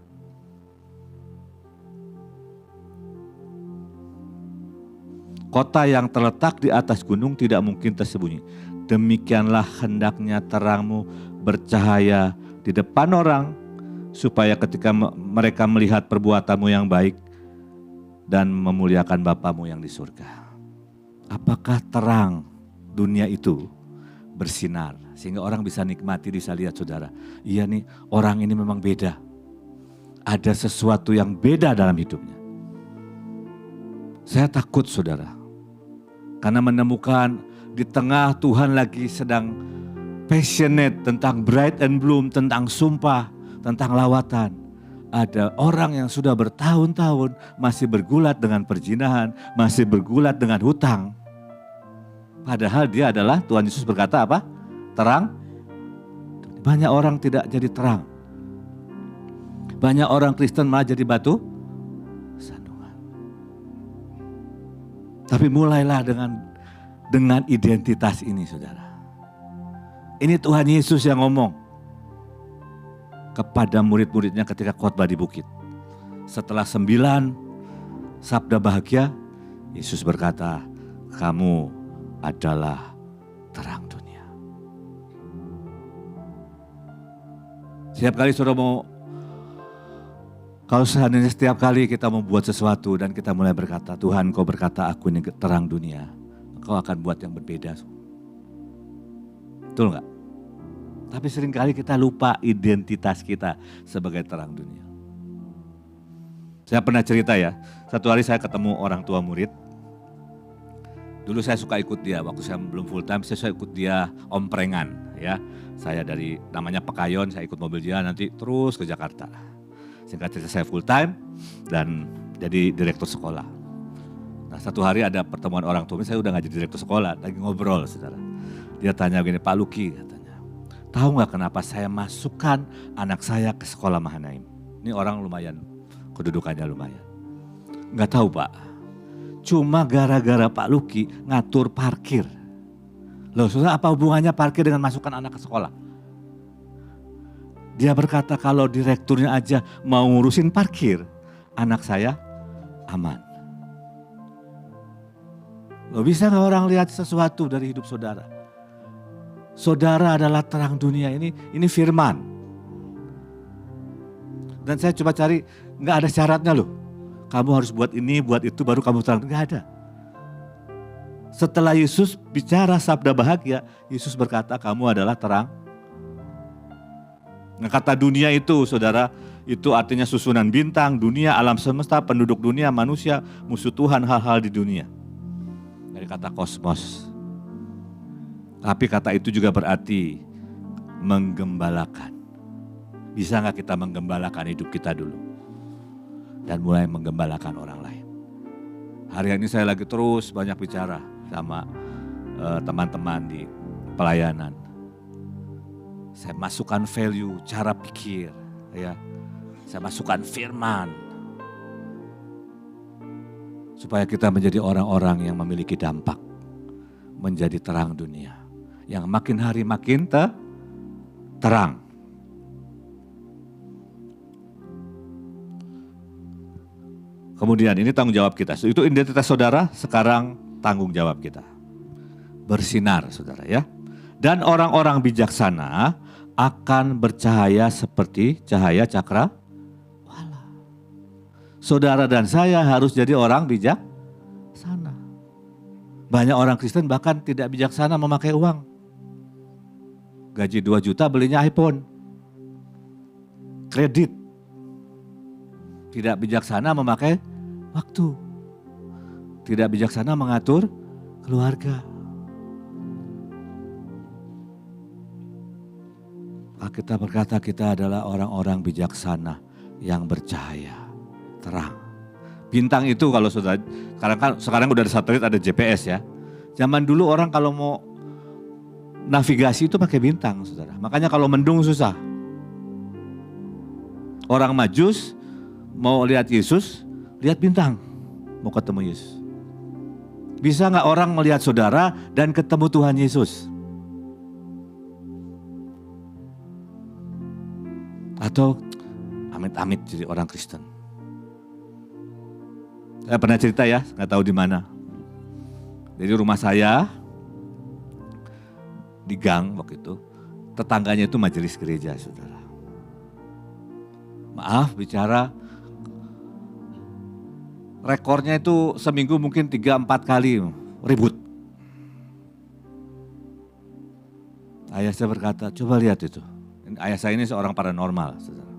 Kota yang terletak di atas gunung tidak mungkin tersembunyi. Demikianlah hendaknya terangmu bercahaya di depan orang, supaya ketika mereka melihat perbuatanmu yang baik dan memuliakan Bapamu yang di surga. Apakah terang dunia itu bersinar sehingga orang bisa nikmati, bisa lihat saudara. Iya nih, orang ini memang beda. Ada sesuatu yang beda dalam hidupnya. Saya takut saudara, karena menemukan di tengah Tuhan lagi sedang passionate tentang bright and bloom, tentang sumpah, tentang lawatan. Ada orang yang sudah bertahun-tahun masih bergulat dengan perzinahan, masih bergulat dengan hutang. Padahal dia adalah, Tuhan Yesus berkata apa? Terang. Banyak orang tidak jadi terang. Banyak orang Kristen malah jadi batu sandungan. Tapi mulailah dengan identitas ini saudara. Ini Tuhan Yesus yang ngomong kepada murid-muridnya ketika khotbah di bukit. Setelah 9 sabda bahagia, Yesus berkata, kamu adalah terang dunia. Setiap kali saudara mau, kalau seandainya setiap kali kita membuat sesuatu dan kita mulai berkata, Tuhan kau berkata aku ini terang dunia, kau akan buat yang berbeda. Betul nggak? Tapi seringkali kita lupa identitas kita sebagai terang dunia. Saya pernah cerita ya, satu hari saya ketemu orang tua murid. Dulu saya suka ikut dia, waktu saya belum full time saya suka ikut dia omprengan ya. Saya dari namanya Pekayon, saya ikut mobil dia nanti terus ke Jakarta. Singkat cerita saya full time dan jadi direktur sekolah. Nah satu hari ada pertemuan orang tua, saya udah gak jadi direktur sekolah, lagi ngobrol saudara. Dia tanya begini, Pak Luki katanya, tahu gak kenapa saya masukkan anak saya ke sekolah Mahanaim? Ini orang lumayan, kedudukannya lumayan. Gak tahu Pak, cuma gara-gara Pak Luki ngatur parkir. Loh saudara, apa hubungannya parkir dengan masukkan anak ke sekolah? Dia berkata kalau direkturnya aja mau ngurusin parkir, anak saya aman. Loh bisa gak orang lihat sesuatu dari hidup saudara? Saudara adalah terang dunia ini firman. Dan saya coba cari, gak ada syaratnya loh. Kamu harus buat ini, buat itu, baru kamu terang. Gak ada. Setelah Yesus bicara sabda bahagia, Yesus berkata kamu adalah terang. Nah, kata dunia itu saudara, itu artinya susunan bintang, dunia, alam semesta, penduduk dunia, manusia, musuh Tuhan, hal-hal di dunia. Dari kata kosmos. Tapi kata itu juga berarti menggembalakan. Bisa gak kita menggembalakan hidup kita dulu? Dan mulai menggembalakan orang lain. Hari ini saya lagi terus banyak bicara sama teman-teman di pelayanan. Saya masukkan value, cara pikir, ya. Saya masukkan firman. Supaya kita menjadi orang-orang yang memiliki dampak. Menjadi terang dunia. Yang makin hari makin terang. Kemudian ini tanggung jawab kita. Itu identitas saudara, sekarang tanggung jawab kita. Bersinar saudara ya. Dan orang-orang bijaksana akan bercahaya seperti cahaya cakrawala. Saudara dan saya harus jadi orang bijaksana. Banyak orang Kristen bahkan tidak bijaksana memakai uang. Gaji 2 juta belinya iPhone. Kredit. Tidak bijaksana memakai waktu. Tidak bijaksana mengatur keluarga. Kita berkata kita adalah orang-orang bijaksana yang bercahaya, terang. Bintang itu kalau sudah, sekarang udah ada satelit, ada GPS ya. Zaman dulu orang kalau mau navigasi itu pakai bintang saudara. Makanya kalau mendung susah. Orang Majus mau lihat Yesus, lihat bintang, mau ketemu Yesus. Bisa gak orang melihat saudara dan ketemu Tuhan Yesus? Atau amit-amit jadi orang Kristen. Saya pernah cerita ya, gak tahu di mana. Jadi rumah saya di gang waktu itu, tetangganya itu majelis gereja saudara. Maaf bicara, rekornya itu seminggu mungkin 3-4 kali ribut. Ayah saya berkata, coba lihat itu. Ayah saya ini seorang paranormal. Saudara.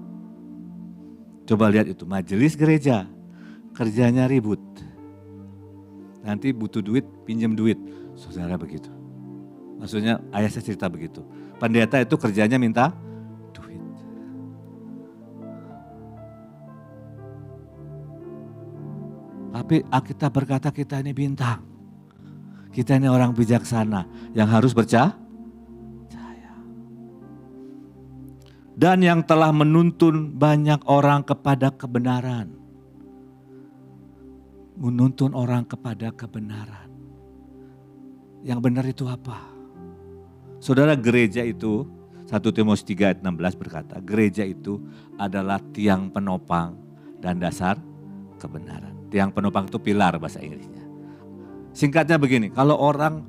Coba lihat itu, majelis gereja, kerjanya ribut. Nanti butuh duit, pinjam duit. Saudara begitu. Maksudnya ayah saya cerita begitu. Pendeta itu kerjanya minta duit. Tapi kita berkata kita ini bintang. Kita ini orang bijaksana yang harus bercahaya. Dan yang telah menuntun banyak orang kepada kebenaran. Menuntun orang kepada kebenaran. Yang benar itu apa? Saudara, gereja itu, 1 Timotius 3 ayat 16 berkata, gereja itu adalah tiang penopang dan dasar kebenaran. Tiang penopang itu pilar bahasa Inggrisnya. Singkatnya begini, kalau orang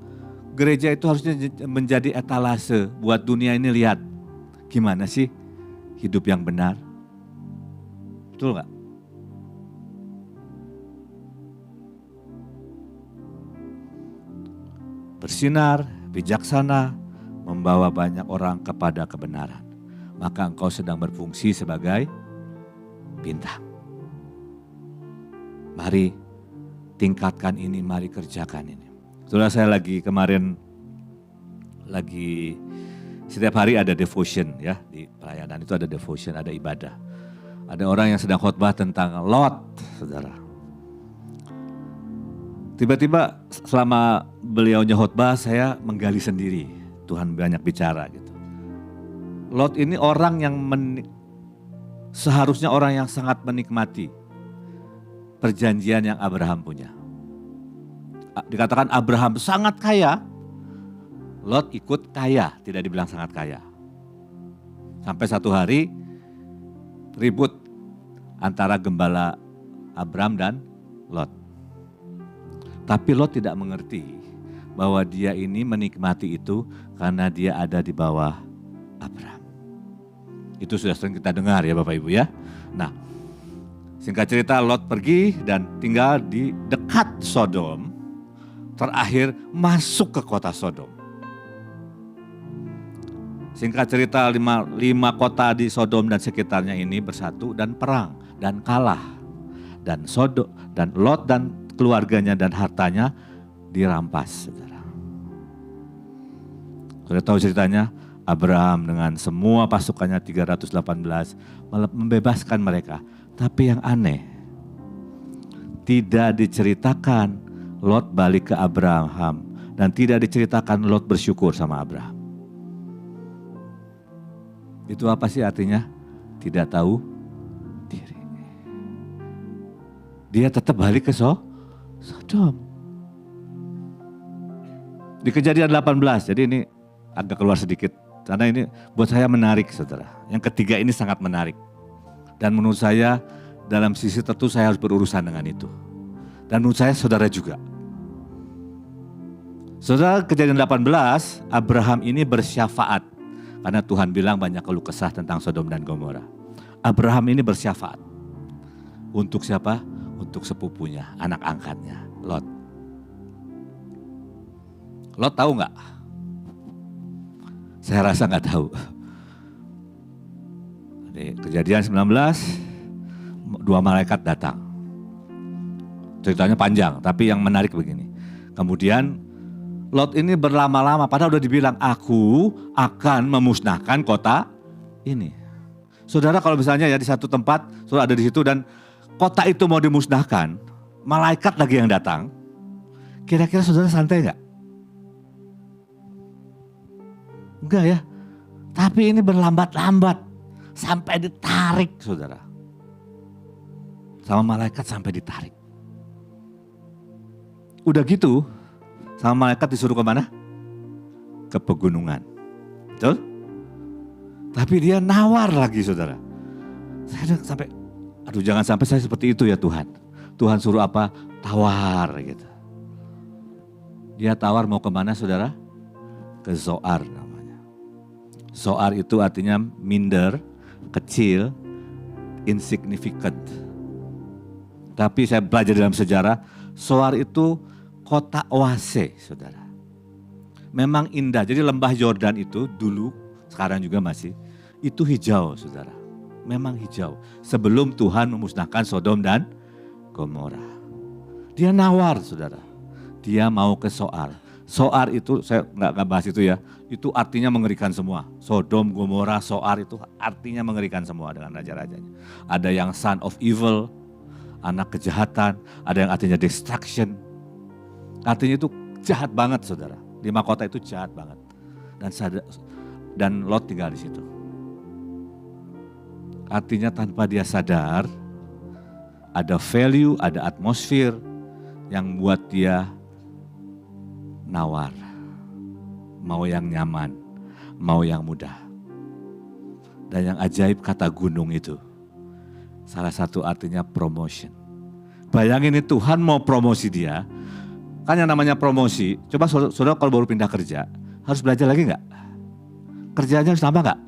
gereja itu harusnya menjadi etalase buat dunia ini lihat. Gimana sih hidup yang benar? Betul nggak? Bersinar, bijaksana, membawa banyak orang kepada kebenaran. Maka engkau sedang berfungsi sebagai bintang. Mari tingkatkan ini, mari kerjakan ini. Saudara, saya kemarin setiap hari ada devotion ya, di pelayanan itu ada devotion, ada ibadah. Ada orang yang sedang khotbah tentang Lot, saudara. Tiba-tiba selama beliaunya khotbah saya menggali sendiri, Tuhan banyak bicara gitu. Lot ini orang yang seharusnya orang yang sangat menikmati perjanjian yang Abraham punya. Dikatakan Abraham sangat kaya, Lot ikut kaya, tidak dibilang sangat kaya. Sampai satu hari ribut antara gembala Abraham dan Lot. Tapi Lot tidak mengerti bahwa dia ini menikmati itu karena dia ada di bawah Abraham. Itu sudah sering kita dengar ya Bapak Ibu ya. Nah, singkat cerita Lot pergi dan tinggal di dekat Sodom. Terakhir masuk ke kota Sodom. Singkat cerita 5 kota di Sodom dan sekitarnya ini bersatu dan perang dan kalah. Dan Sodom dan Lot dan keluarganya dan hartanya dirampas, saudara. Sudah tahu ceritanya, Abraham dengan semua pasukannya 318 membebaskan mereka. Tapi yang aneh, tidak diceritakan Lot balik ke Abraham dan tidak diceritakan Lot bersyukur sama Abraham. Itu apa sih artinya? Tidak tahu diri. Dia tetap balik ke Sodom. Di Kejadian 18, jadi ini agak keluar sedikit. Karena ini buat saya menarik, saudara. Yang ketiga ini sangat menarik. Dan menurut saya dalam sisi tertentu saya harus berurusan dengan itu. Dan menurut saya saudara juga. Saudara, Kejadian 18, Abraham ini bersyafaat. Karena Tuhan bilang banyak keluh kesah tentang Sodom dan Gomora. Abraham ini bersyafaat. Untuk siapa? Untuk sepupunya, anak angkatnya, Lot. Lot tahu nggak? Saya rasa nggak tahu. Di Kejadian 19, 2 malaikat datang. Ceritanya panjang, tapi yang menarik begini. Kemudian Lot ini berlama-lama, padahal udah dibilang, aku akan memusnahkan kota ini. Saudara, kalau misalnya ya di satu tempat, saudara ada di situ dan kota itu mau dimusnahkan, malaikat lagi yang datang, kira-kira saudara santai nggak? Enggak ya, tapi ini berlambat-lambat, sampai ditarik saudara. Sama malaikat sampai ditarik. Udah gitu, sama malaikat disuruh kemana? Ke pegunungan. Betul? Tapi dia nawar lagi saudara. Saya udah sampai, aduh jangan sampai saya seperti itu ya Tuhan. Tuhan suruh apa? Tawar gitu. Dia tawar mau kemana saudara? Ke Zoar namanya. Zoar itu artinya minder, kecil, insignificant. Tapi saya belajar dalam sejarah, Zoar itu kota oase, saudara. Memang indah, jadi lembah Yordan itu dulu, sekarang juga masih, itu hijau saudara. Memang hijau, sebelum Tuhan memusnahkan Sodom dan Gomora. Dia nawar saudara, dia mau ke Zoar. Zoar itu, saya nggak bahas itu ya, itu artinya mengerikan semua. Sodom, Gomora, Zoar itu artinya mengerikan semua dengan raja-rajanya. Ada yang son of evil, anak kejahatan, ada yang artinya destruction. Artinya itu jahat banget saudara. 5 kota itu jahat banget. Dan Lot tinggal di situ. Artinya tanpa dia sadar, ada value, ada atmosfer yang buat dia nawar. Mau yang nyaman, mau yang mudah. Dan yang ajaib kata gunung itu, salah satu artinya promotion. Bayangin ini Tuhan mau promosi dia. Kan yang namanya promosi, coba saudara kalau baru pindah kerja, harus belajar lagi enggak? Kerjanya harus tambah enggak?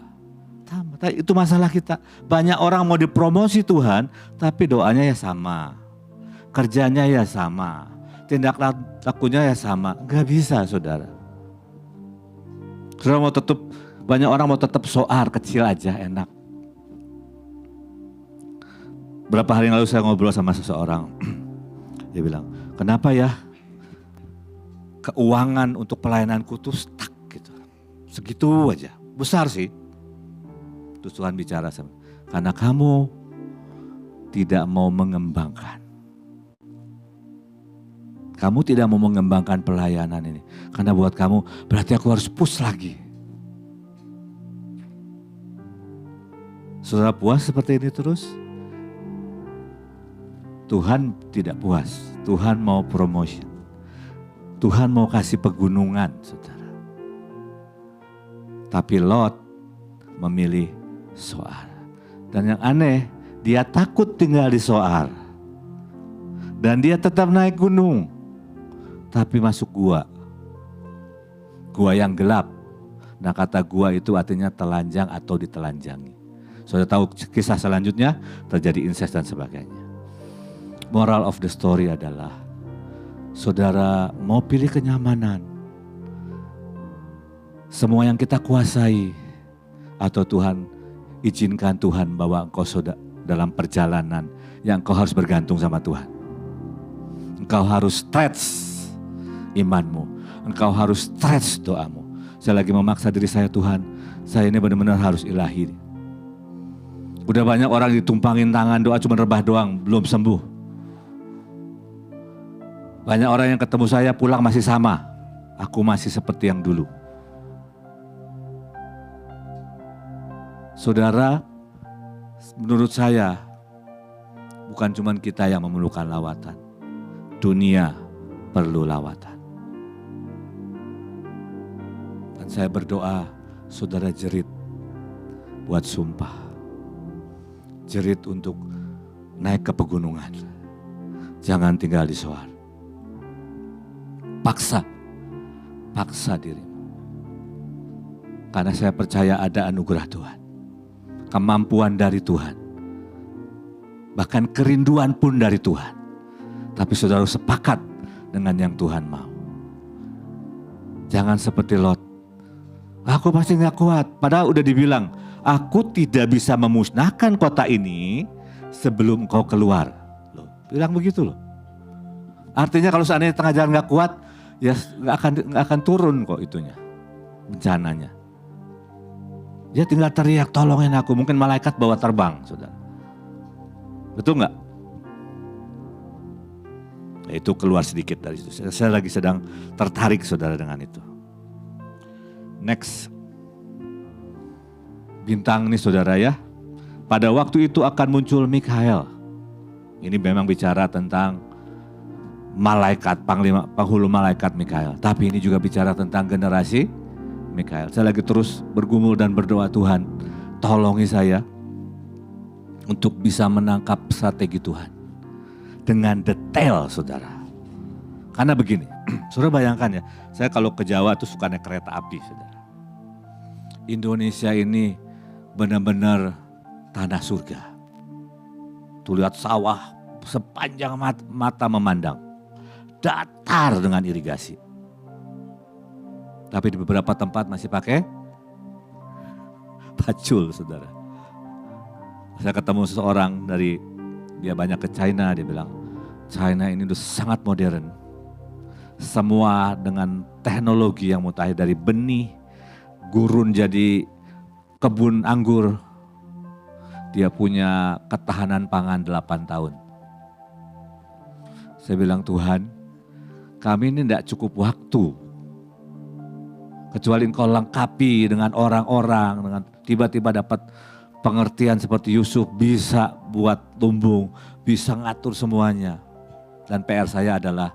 Tambah. Itu masalah kita. Banyak orang mau dipromosi Tuhan, tapi doanya ya sama. Kerjanya ya sama. Tindak lakunya ya sama. Gak bisa saudara. Saudara mau tetap, banyak orang mau tetap soar kecil aja enak. Berapa hari yang lalu saya ngobrol sama seseorang. Dia bilang, kenapa ya keuangan untuk pelayananku tuh stuck gitu. Segitu aja. Besar sih. Terus Tuhan bicara sama, karena kamu tidak mau mengembangkan. Kamu tidak mau mengembangkan pelayanan ini. Karena buat kamu berarti aku harus push lagi. Saudara puas seperti ini terus? Tuhan tidak puas. Tuhan mau promotion. Tuhan mau kasih pegunungan, saudara. Tapi Lot memilih Soar. Dan yang aneh, dia takut tinggal di Soar. Dan dia tetap naik gunung. Tapi masuk gua. Gua yang gelap. Nah kata gua itu artinya telanjang atau ditelanjangi. Saudara tahu kisah selanjutnya, terjadi incest dan sebagainya. Moral of the story adalah, saudara mau pilih kenyamanan, semua yang kita kuasai, atau Tuhan izinkan Tuhan bawa engkau dalam perjalanan yang engkau harus bergantung sama Tuhan. Engkau harus stretch imanmu, engkau harus stretch doamu. Saya lagi memaksa diri saya, Tuhan, saya ini benar-benar harus ilahi. Udah banyak orang ditumpangin tangan doa cuma rebah doang, belum sembuh. Banyak orang yang ketemu saya pulang masih sama. Aku masih seperti yang dulu. Saudara, menurut saya bukan cuma kita yang memerlukan lawatan. Dunia perlu lawatan. Dan saya berdoa, saudara jerit buat sumpah. Jerit untuk naik ke pegunungan. Jangan tinggal di Soar. Paksa dirimu. Karena saya percaya ada anugerah Tuhan. Kemampuan dari Tuhan. Bahkan kerinduan pun dari Tuhan. Tapi saudara sepakat dengan yang Tuhan mau. Jangan seperti Lot. Aku pasti gak kuat. Padahal udah dibilang, aku tidak bisa memusnahkan kota ini sebelum engkau keluar. Loh, bilang begitu loh. Artinya kalau seandainya tengah jalan gak kuat, ya nggak akan turun kok itunya, bencananya. Dia tinggal teriak, tolongin aku. Mungkin malaikat bawa terbang, saudara. Betul nggak? Ya, itu keluar sedikit dari situ. Saya lagi sedang tertarik, saudara, dengan itu. Next, bintang nih, saudara ya. Pada waktu itu akan muncul Mikael. Ini memang bicara tentang malaikat, penghulu malaikat Mikael. Tapi ini juga bicara tentang generasi Mikael. Saya lagi terus bergumul dan berdoa, Tuhan tolongi saya untuk bisa menangkap strategi Tuhan. Dengan detail, saudara. Karena begini, saudara bayangkan ya, saya kalau ke Jawa tuh suka naik kereta api, saudara. Indonesia ini benar-benar tanah surga. Tuh lihat sawah sepanjang mata memandang. Datar dengan irigasi. Tapi di beberapa tempat masih pakai pacul, saudara. Saya ketemu seseorang dia banyak ke China, dia bilang, China ini udah sangat modern. Semua dengan teknologi yang mutakhir dari benih, gurun jadi kebun anggur. Dia punya ketahanan pangan 8 tahun. Saya bilang, Tuhan, kami ini tidak cukup waktu. Kecuali engkau lengkapi dengan orang-orang, dengan tiba-tiba dapat pengertian seperti Yusuf, bisa buat lumbung, bisa ngatur semuanya. Dan PR saya adalah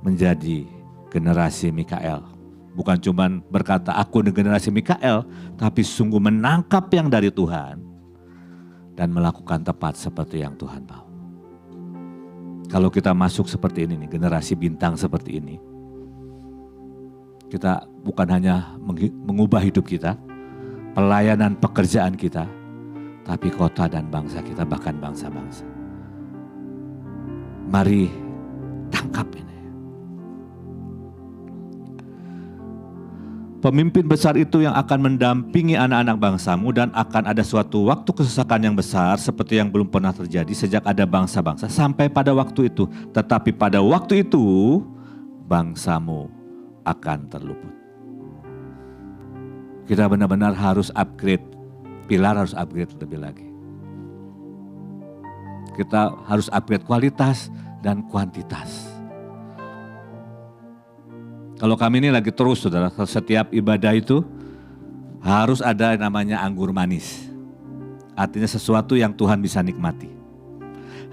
menjadi generasi Mikael. Bukan cuma berkata aku generasi Mikael, tapi sungguh menangkap yang dari Tuhan dan melakukan tepat seperti yang Tuhan mau. Kalau kita masuk seperti ini nih, generasi bintang seperti ini, kita bukan hanya mengubah hidup kita, pelayanan pekerjaan kita, tapi kota dan bangsa kita, bahkan bangsa-bangsa. Mari tangkap ini. Pemimpin besar itu yang akan mendampingi anak-anak bangsamu, dan akan ada suatu waktu kesesakan yang besar seperti yang belum pernah terjadi sejak ada bangsa-bangsa sampai pada waktu itu. Tetapi pada waktu itu bangsamu akan terluput. Kita benar-benar harus upgrade, pilar harus upgrade lebih lagi. Kita harus upgrade kualitas dan kuantitas. Kalau kami ini lagi terus, saudara, setiap ibadah itu harus ada namanya anggur manis. Artinya sesuatu yang Tuhan bisa nikmati.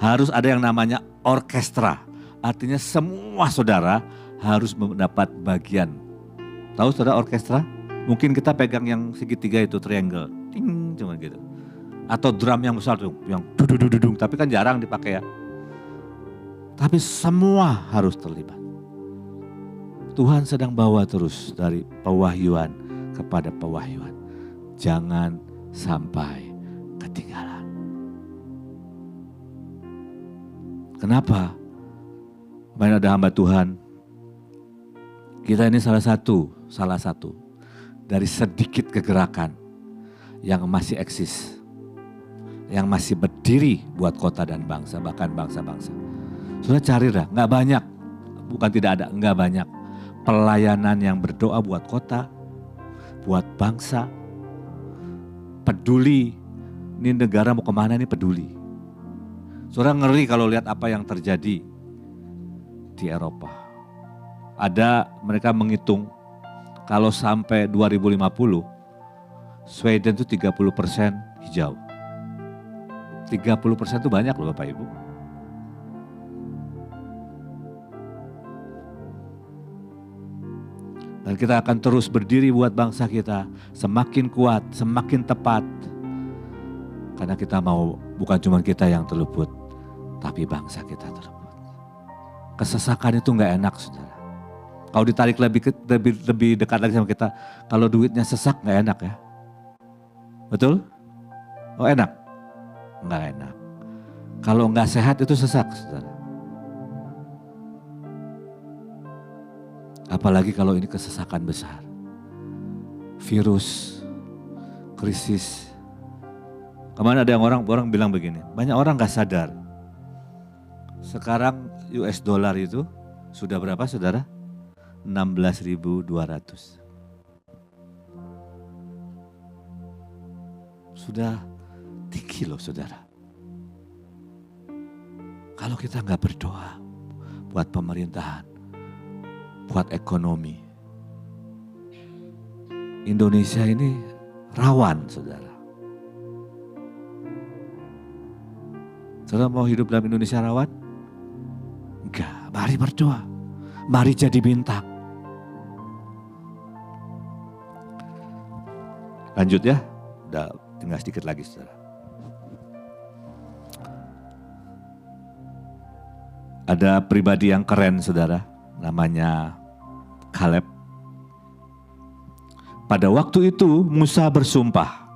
Harus ada yang namanya orkestra. Artinya semua saudara harus mendapat bagian. Tahu saudara orkestra? Mungkin kita pegang yang segitiga itu, triangle. Ting, cuma gitu. Atau drum yang besar tuh, yang dudung-dudung, tapi kan jarang dipakai ya. Tapi semua harus terlibat. Tuhan sedang bawa terus dari pewahyuan kepada pewahyuan. Jangan sampai ketinggalan. Kenapa? Kemarin ada hamba Tuhan. Kita ini salah satu dari sedikit kegerakan yang masih eksis. Yang masih berdiri buat kota dan bangsa, bahkan bangsa-bangsa. Sudah cari dah, gak banyak. Bukan tidak ada, gak banyak. Pelayanan yang berdoa buat kota, buat bangsa, peduli. Ini negara mau kemana ini peduli. Saudara ngeri kalau lihat apa yang terjadi di Eropa. Ada mereka menghitung kalau sampai 2050, Sweden itu 30% hijau. 30% itu banyak loh Bapak Ibu. Dan kita akan terus berdiri buat bangsa kita, semakin kuat, semakin tepat. Karena kita mau, bukan cuma kita yang terluput, tapi bangsa kita terluput. Kesesakan itu gak enak saudara. Kalau ditarik lebih dekat lagi sama kita, kalau duitnya sesak gak enak ya. Betul? Oh enak? Gak enak. Kalau gak sehat itu sesak saudara. Apalagi kalau ini kesesakan besar. Virus, krisis. Kemarin ada yang orang bilang begini, banyak orang gak sadar. Sekarang US dollar itu sudah berapa saudara? 16.200. Sudah tinggi loh saudara. Kalau kita gak berdoa buat pemerintahan, buat ekonomi. Indonesia ini rawan, saudara. Saudara mau hidup dalam Indonesia rawan? Enggak, mari berdoa. Mari jadi bintang. Lanjut ya, udah tinggal sedikit lagi, saudara. Ada pribadi yang keren, saudara. Namanya Kaleb. Pada waktu itu Musa bersumpah,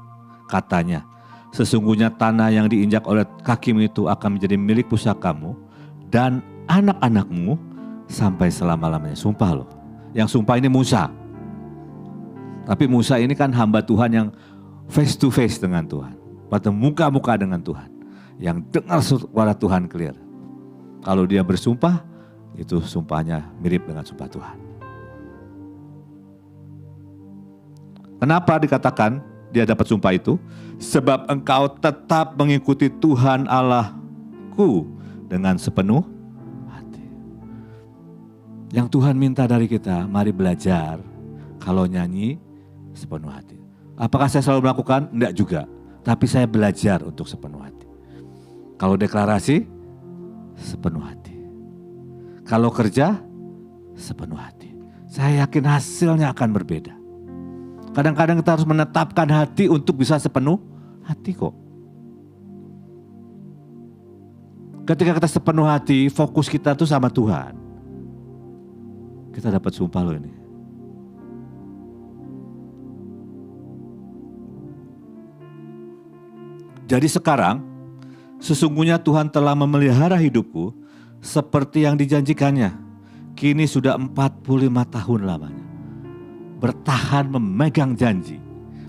katanya, sesungguhnya tanah yang diinjak oleh kakimu itu akan menjadi milik pusakamu dan anak-anakmu sampai selama-lamanya. Sumpah loh. Yang sumpah ini Musa. Tapi Musa ini kan hamba Tuhan yang face to face dengan Tuhan. Pada muka-muka dengan Tuhan. Yang dengar suara Tuhan clear. Kalau dia bersumpah, itu sumpahnya mirip dengan sumpah Tuhan. Kenapa dikatakan dia dapat sumpah itu? Sebab engkau tetap mengikuti Tuhan Allahku dengan sepenuh hati. Yang Tuhan minta dari kita, mari belajar kalau nyanyi sepenuh hati. Apakah saya selalu melakukan? Enggak juga. Tapi saya belajar untuk sepenuh hati. Kalau deklarasi, sepenuh hati. Kalau kerja, sepenuh hati. Saya yakin hasilnya akan berbeda. Kadang-kadang kita harus menetapkan hati untuk bisa sepenuh hati kok. Ketika kita sepenuh hati, fokus kita tuh sama Tuhan. Kita dapat sumpah loh ini. Jadi sekarang, sesungguhnya Tuhan telah memelihara hidupku seperti yang dijanjikannya. Kini sudah 45 tahun lamanya. Bertahan memegang janji,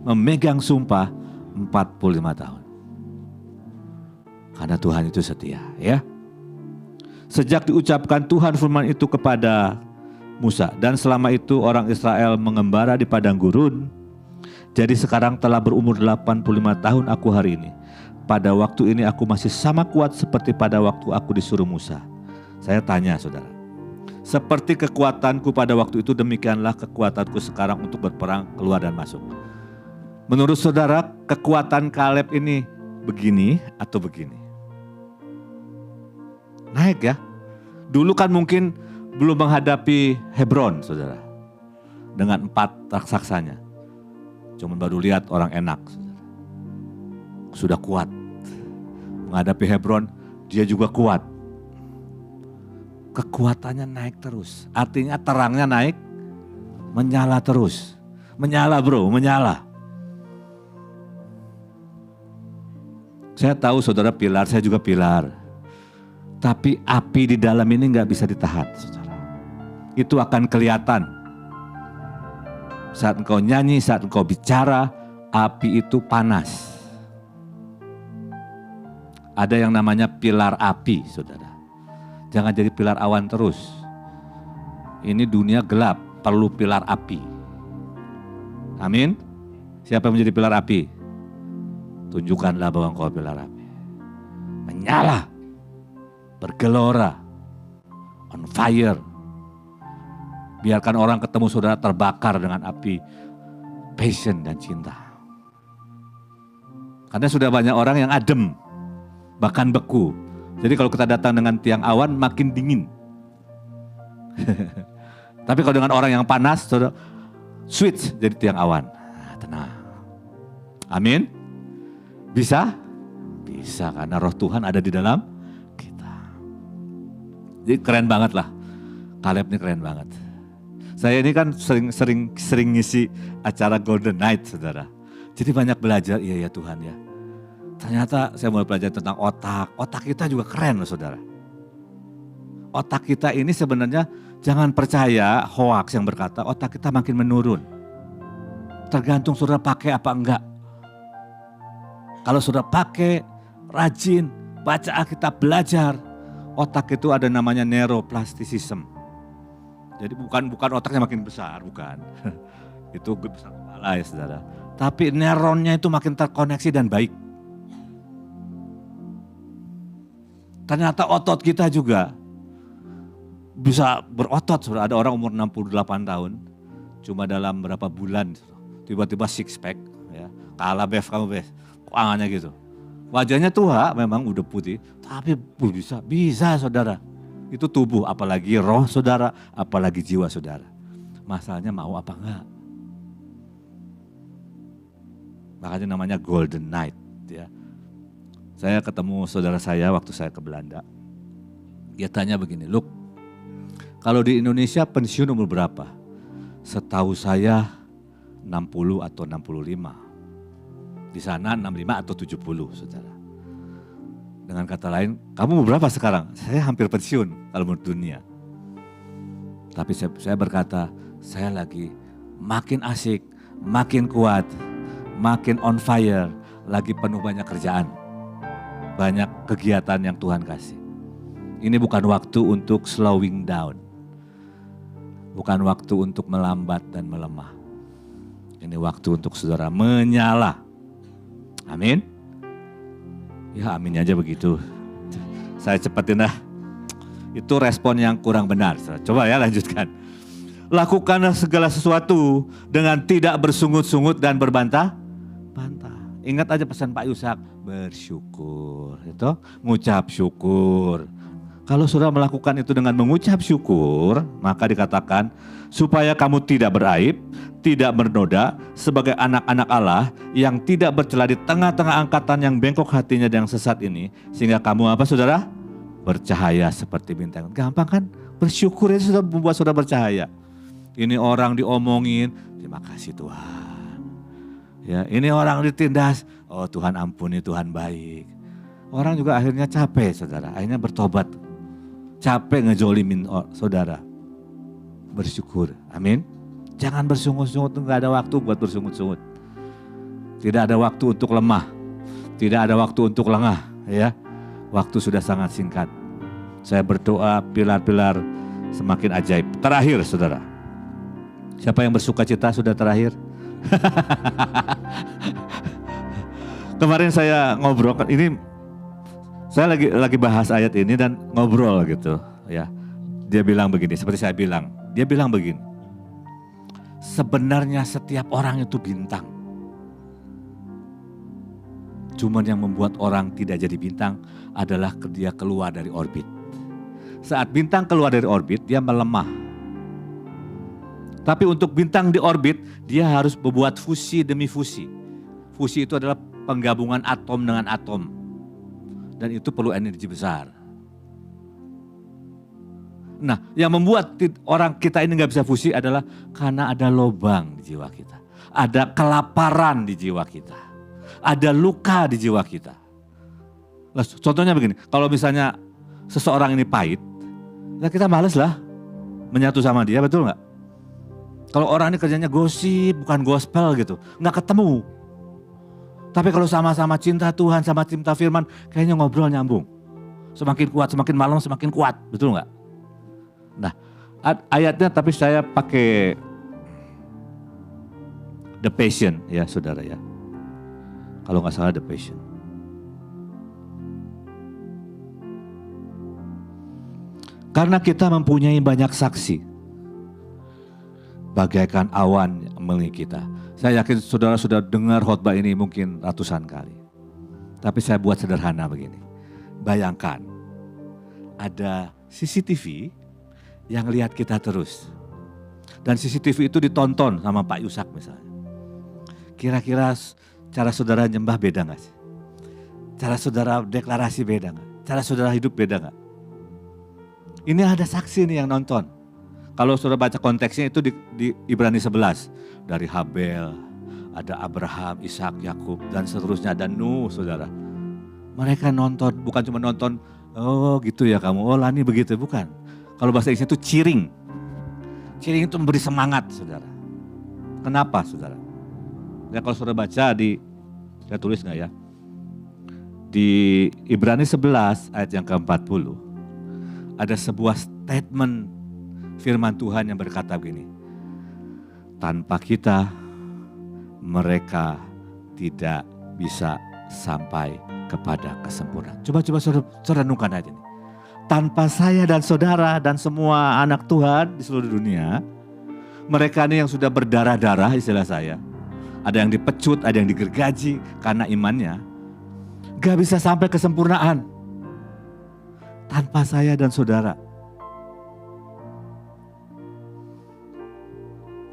memegang sumpah 45 tahun. Karena Tuhan itu setia, ya. Sejak diucapkan Tuhan firman itu kepada Musa, dan selama itu orang Israel mengembara di padang gurun. Jadi sekarang telah berumur 85 tahun aku hari ini. Pada waktu ini aku masih sama kuat seperti pada waktu aku disuruh Musa. Saya tanya saudara, seperti kekuatanku pada waktu itu, demikianlah kekuatanku sekarang untuk berperang, keluar dan masuk. Menurut saudara, kekuatan Kaleb ini begini atau begini? Naik ya. Dulu kan mungkin belum menghadapi Hebron, saudara. Dengan 4 raksasanya. Cuma baru lihat orang enak, saudara. Sudah kuat. Menghadapi Hebron, dia juga kuat. Kekuatannya naik terus. Artinya terangnya naik, menyala terus. Menyala bro, menyala. Saya tahu saudara pilar, saya juga pilar. Tapi api di dalam ini gak bisa ditahan, saudara. Itu akan kelihatan. Saat engkau nyanyi, saat engkau bicara, api itu panas. Ada yang namanya pilar api, saudara. Jangan jadi pilar awan terus. Ini dunia gelap, perlu pilar api. Amin. Siapa yang menjadi pilar api? Tunjukkanlah bahwa engkau pilar api. Menyala. Bergelora, on fire. Biarkan orang ketemu saudara terbakar dengan api passion dan cinta. Karena sudah banyak orang yang adem, bahkan beku. Jadi kalau kita datang dengan tiang awan makin dingin. Tapi kalau dengan orang yang panas, saudara switch jadi tiang awan. Nah, tenang. Amin. Bisa? Bisa, karena roh Tuhan ada di dalam. Jadi keren banget lah, Kaleb ini keren banget. Saya ini kan sering ngisi acara Golden Night, saudara. Jadi banyak belajar, iya ya Tuhan ya. Ternyata saya mulai belajar tentang otak. Otak kita juga keren loh saudara. Otak kita ini sebenarnya jangan percaya hoax yang berkata otak kita makin menurun. Tergantung saudara pakai apa enggak. Kalau saudara pakai, rajin, baca Alkitab, belajar. Otak itu ada namanya neuroplastisism. Jadi bukan otaknya makin besar, bukan. Itu besar kepala ya saudara. Tapi neuronnya itu makin terkoneksi dan baik. Ternyata otot kita juga bisa berotot. Saudara. Ada orang umur 68 tahun, cuma dalam berapa bulan tiba-tiba six pack. Ya. Kalah Bev, kamu Bev, keuangannya gitu. Wajahnya tua memang udah putih, tapi bisa saudara. Itu tubuh, apalagi roh saudara, apalagi jiwa saudara. Masalahnya mau apa enggak. Makanya namanya Golden Night. Ya. Saya ketemu saudara saya waktu saya ke Belanda. Dia tanya begini, Luk, kalau di Indonesia pensiun umur berapa? Setahu saya 60 atau 65. Di sana 65 atau 70 saudara. Dengan kata lain, kamu berapa sekarang? Saya hampir pensiun kalau menurut dunia. Tapi saya berkata, saya lagi makin asik, makin kuat, makin on fire, lagi penuh banyak kerjaan. Banyak kegiatan yang Tuhan kasih. Ini bukan waktu untuk slowing down. Bukan waktu untuk melambat dan melemah. Ini waktu untuk saudara menyala. Amin. Ya amin aja begitu. Saya cepetin dah. Itu respon yang kurang benar. Coba ya lanjutkan. Lakukanlah segala sesuatu dengan tidak bersungut-sungut dan berbantah-bantah. Ingat aja pesan Pak Yusak. Bersyukur. Itu mengucap syukur. Kalau saudara melakukan itu dengan mengucap syukur, maka dikatakan supaya kamu tidak beraib, tidak bernoda sebagai anak-anak Allah yang tidak bercela di tengah-tengah angkatan yang bengkok hatinya dan yang sesat ini. Sehingga kamu apa saudara? Bercahaya seperti bintang. Gampang kan? Bersyukur itu sudah membuat saudara bercahaya. Ini orang diomongin, terima kasih Tuhan. Ya, ini orang ditindas, oh Tuhan ampuni, Tuhan baik. Orang juga akhirnya capek saudara, akhirnya bertobat. Capek ngejolimin saudara. Bersyukur, amin. Jangan bersungut-sungut, nggak ada waktu buat bersungut-sungut. Tidak ada waktu untuk lemah, tidak ada waktu untuk lengah. Ya, waktu sudah sangat singkat. Saya berdoa pilar-pilar semakin ajaib. Terakhir saudara, siapa yang bersuka cita sudah terakhir? Kemarin saya ngobrol, ini saya lagi bahas ayat ini dan ngobrol gitu ya. Dia bilang begini, seperti saya bilang. Dia bilang begini, sebenarnya setiap orang itu bintang. Cuman yang membuat orang tidak jadi bintang adalah dia keluar dari orbit. Saat bintang keluar dari orbit, dia melemah. Tapi untuk bintang di orbit, dia harus membuat fusi demi fusi. Fusi itu adalah penggabungan atom dengan atom. Dan itu perlu energi besar. Nah, yang membuat orang kita ini gak bisa fusi adalah karena ada lubang di jiwa kita. Ada kelaparan di jiwa kita. Ada luka di jiwa kita. Contohnya begini, kalau misalnya seseorang ini pahit, nah kita males lah menyatu sama dia, betul gak? Kalau orang ini kerjanya gosip, bukan gospel gitu, nggak ketemu. Tapi kalau sama-sama cinta Tuhan, sama cinta firman, kayaknya ngobrol nyambung. Semakin kuat, semakin malam semakin kuat, betul nggak? Nah, ayatnya tapi saya pakai The Passion ya saudara ya. Kalau nggak salah The Passion. Karena kita mempunyai banyak saksi. Bagaikan awan mengelilingi kita. Saya yakin saudara sudah dengar khotbah ini mungkin ratusan kali. Tapi saya buat sederhana begini. Bayangkan ada CCTV yang lihat kita terus. Dan CCTV itu ditonton sama Pak Yusak misalnya. Kira-kira cara saudara nyembah beda gak sih? Cara saudara deklarasi beda gak? Cara saudara hidup beda gak? Ini ada saksi nih yang nonton. Kalau saudara baca konteksnya itu di Ibrani 11. Dari Habel, ada Abraham, Ishak, Yakub dan seterusnya. Ada Nuh saudara. Mereka nonton, bukan cuma nonton, oh gitu ya kamu, oh Lani begitu, bukan. Kalau bahasa Inggrisnya itu cheering. Cheering itu memberi semangat saudara. Kenapa saudara? Ya kalau saudara baca saya tulis gak ya? Di Ibrani 11 ayat yang ke-40. Ada sebuah statement firman Tuhan yang berkata begini, tanpa kita mereka tidak bisa sampai kepada kesempurnaan. Coba saudara renungkan aja nih. Tanpa saya dan saudara dan semua anak Tuhan di seluruh dunia, mereka ini yang sudah berdarah-darah istilah saya, ada yang dipecut, ada yang digergaji karena imannya, gak bisa sampai kesempurnaan. Tanpa saya dan saudara.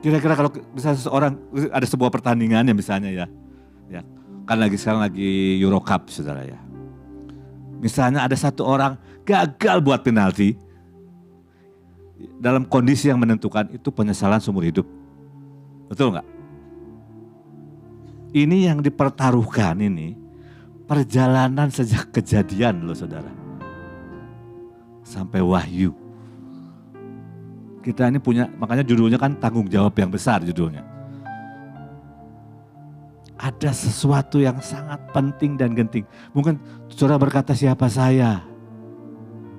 Kira-kira kalau misalnya seseorang, ada sebuah pertandingan ya misalnya ya. Kan sekarang lagi Euro Cup saudara ya. Misalnya ada satu orang gagal buat penalti. Dalam kondisi yang menentukan itu penyesalan seumur hidup. Betul nggak? Ini yang dipertaruhkan ini perjalanan sejak kejadian loh saudara. Sampai Wahyu. Kita ini punya, makanya judulnya kan tanggung jawab yang besar judulnya. Ada sesuatu yang sangat penting dan genting. Mungkin saudara berkata siapa saya?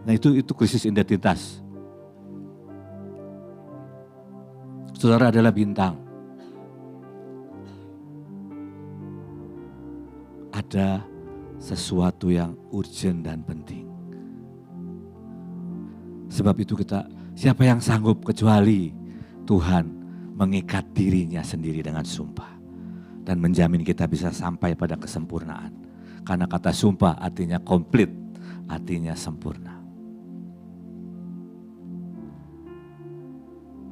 Nah itu krisis identitas. Saudara adalah bintang. Ada sesuatu yang urgent dan penting. Sebab itu siapa yang sanggup kecuali Tuhan mengikat dirinya sendiri dengan sumpah. Dan menjamin kita bisa sampai pada kesempurnaan. Karena kata sumpah artinya komplit, artinya sempurna.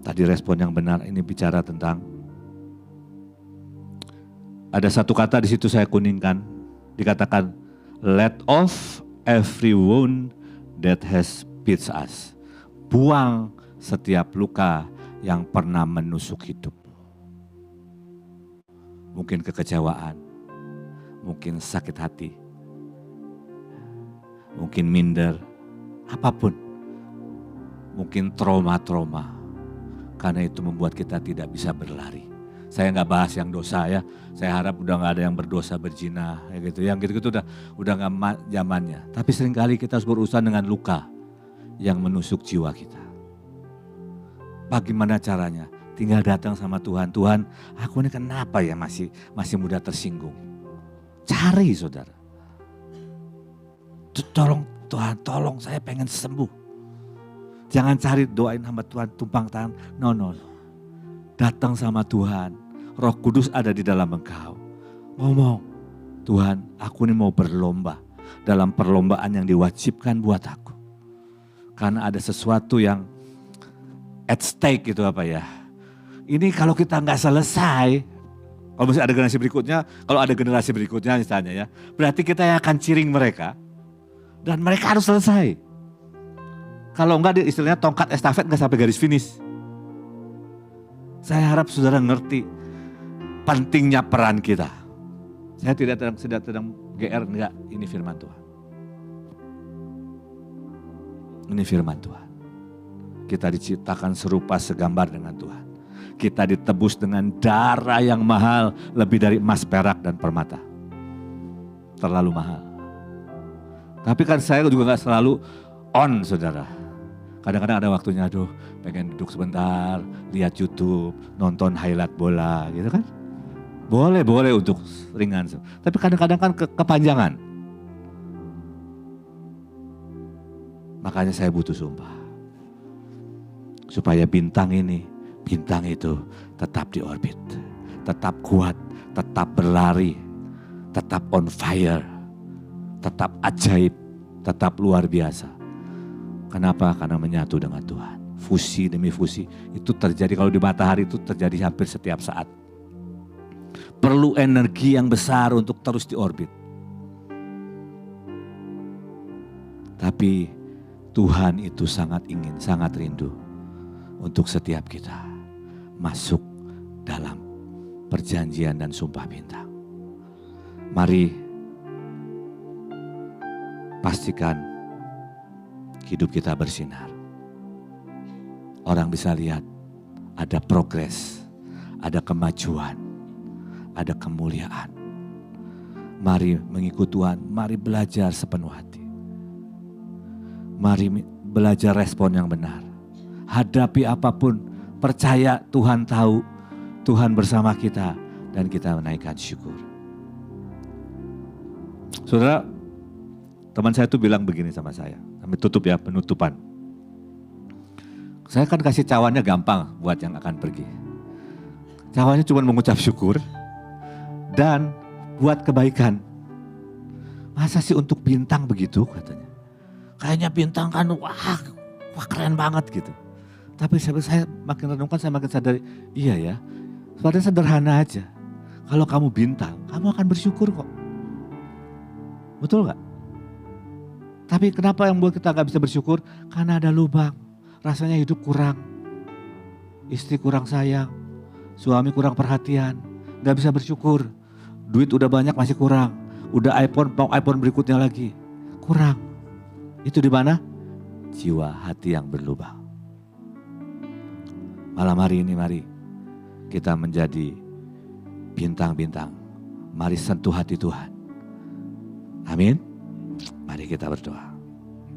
Tadi respon yang benar ini bicara tentang, ada satu kata di situ saya kuningkan, dikatakan, let off every wound that has pierced us. Buang setiap luka yang pernah menusuk hidup. mungkin kekecewaan, mungkin sakit hati, mungkin minder, apapun. Mungkin trauma-trauma. Karena itu membuat kita tidak bisa berlari. Saya nggak bahas yang dosa ya. Saya harap udah nggak ada yang berdosa berzina ya gitu. Yang gitu-gitu udah nggak zamannya. Tapi seringkali kita harus berurusan dengan luka yang menusuk jiwa kita. Bagaimana caranya? Tinggal datang sama Tuhan. Tuhan, aku ini kenapa ya masih mudah tersinggung? Cari saudara. Tolong Tuhan, tolong saya pengen sembuh. Jangan cari doain hamba Tuhan tumpang tangan. No. Datang sama Tuhan. Roh Kudus ada di dalam engkau. Ngomong, Tuhan aku ini mau berlomba. Dalam perlombaan yang diwajibkan buat aku. Karena ada sesuatu yang at stake gitu apa ya. Ini kalau kita nggak selesai. Kalau masih ada generasi berikutnya. Kalau ada generasi berikutnya misalnya ya. Berarti kita yang akan ciring mereka. Dan mereka harus selesai. Kalau enggak istilahnya tongkat estafet enggak sampai garis finish. Saya harap saudara ngerti pentingnya peran kita. Saya tidak sedang GR, enggak. Ini firman Tuhan. Ini firman Tuhan. Kita diciptakan serupa segambar dengan Tuhan. Kita ditebus dengan darah yang mahal lebih dari emas, perak, dan permata. Terlalu mahal. Tapi kan saya juga enggak selalu on saudara. Kadang-kadang ada waktunya, aduh pengen duduk sebentar, lihat YouTube, nonton highlight bola gitu kan. Boleh untuk ringan. Tapi kadang-kadang kan kepanjangan. Makanya saya butuh sumpah. Supaya bintang itu tetap di orbit. Tetap kuat, tetap berlari, tetap on fire, tetap ajaib, tetap luar biasa. Kenapa? Karena menyatu dengan Tuhan. Fusi demi fusi itu terjadi kalau di matahari itu terjadi hampir setiap saat. Perlu energi yang besar untuk terus di orbit. Tapi Tuhan itu sangat ingin, sangat rindu untuk setiap kita masuk dalam perjanjian dan sumpah bintang. Mari pastikan hidup kita bersinar. Orang bisa lihat ada progres, ada kemajuan, ada kemuliaan. Mari mengikut Tuhan, mari belajar sepenuh hati. Mari belajar respon yang benar. Hadapi apapun, percaya Tuhan tahu, Tuhan bersama kita dan kita menaikkan syukur. Saudara, teman saya tuh bilang begini sama saya. Kami tutup ya, penutupan. Saya kan kasih cawannya gampang buat yang akan pergi. Cawannya cuma mengucap syukur dan buat kebaikan. Masa sih untuk bintang begitu katanya. Kayaknya bintang kan wah keren banget gitu. Tapi saya makin renungkan, saya makin sadar, iya ya. Padahal sederhana aja. Kalau kamu bintang, kamu akan bersyukur kok. Betul gak? Tapi kenapa yang buat kita gak bisa bersyukur? Karena ada lubang. Rasanya hidup kurang. Istri kurang sayang. Suami kurang perhatian. Gak bisa bersyukur. Duit udah banyak masih kurang. Udah mau iPhone berikutnya lagi. Kurang. Itu di mana? Jiwa hati yang berlubang. Malam hari ini mari kita menjadi bintang-bintang. Mari sentuh hati Tuhan. Amin. Mari kita berdoa.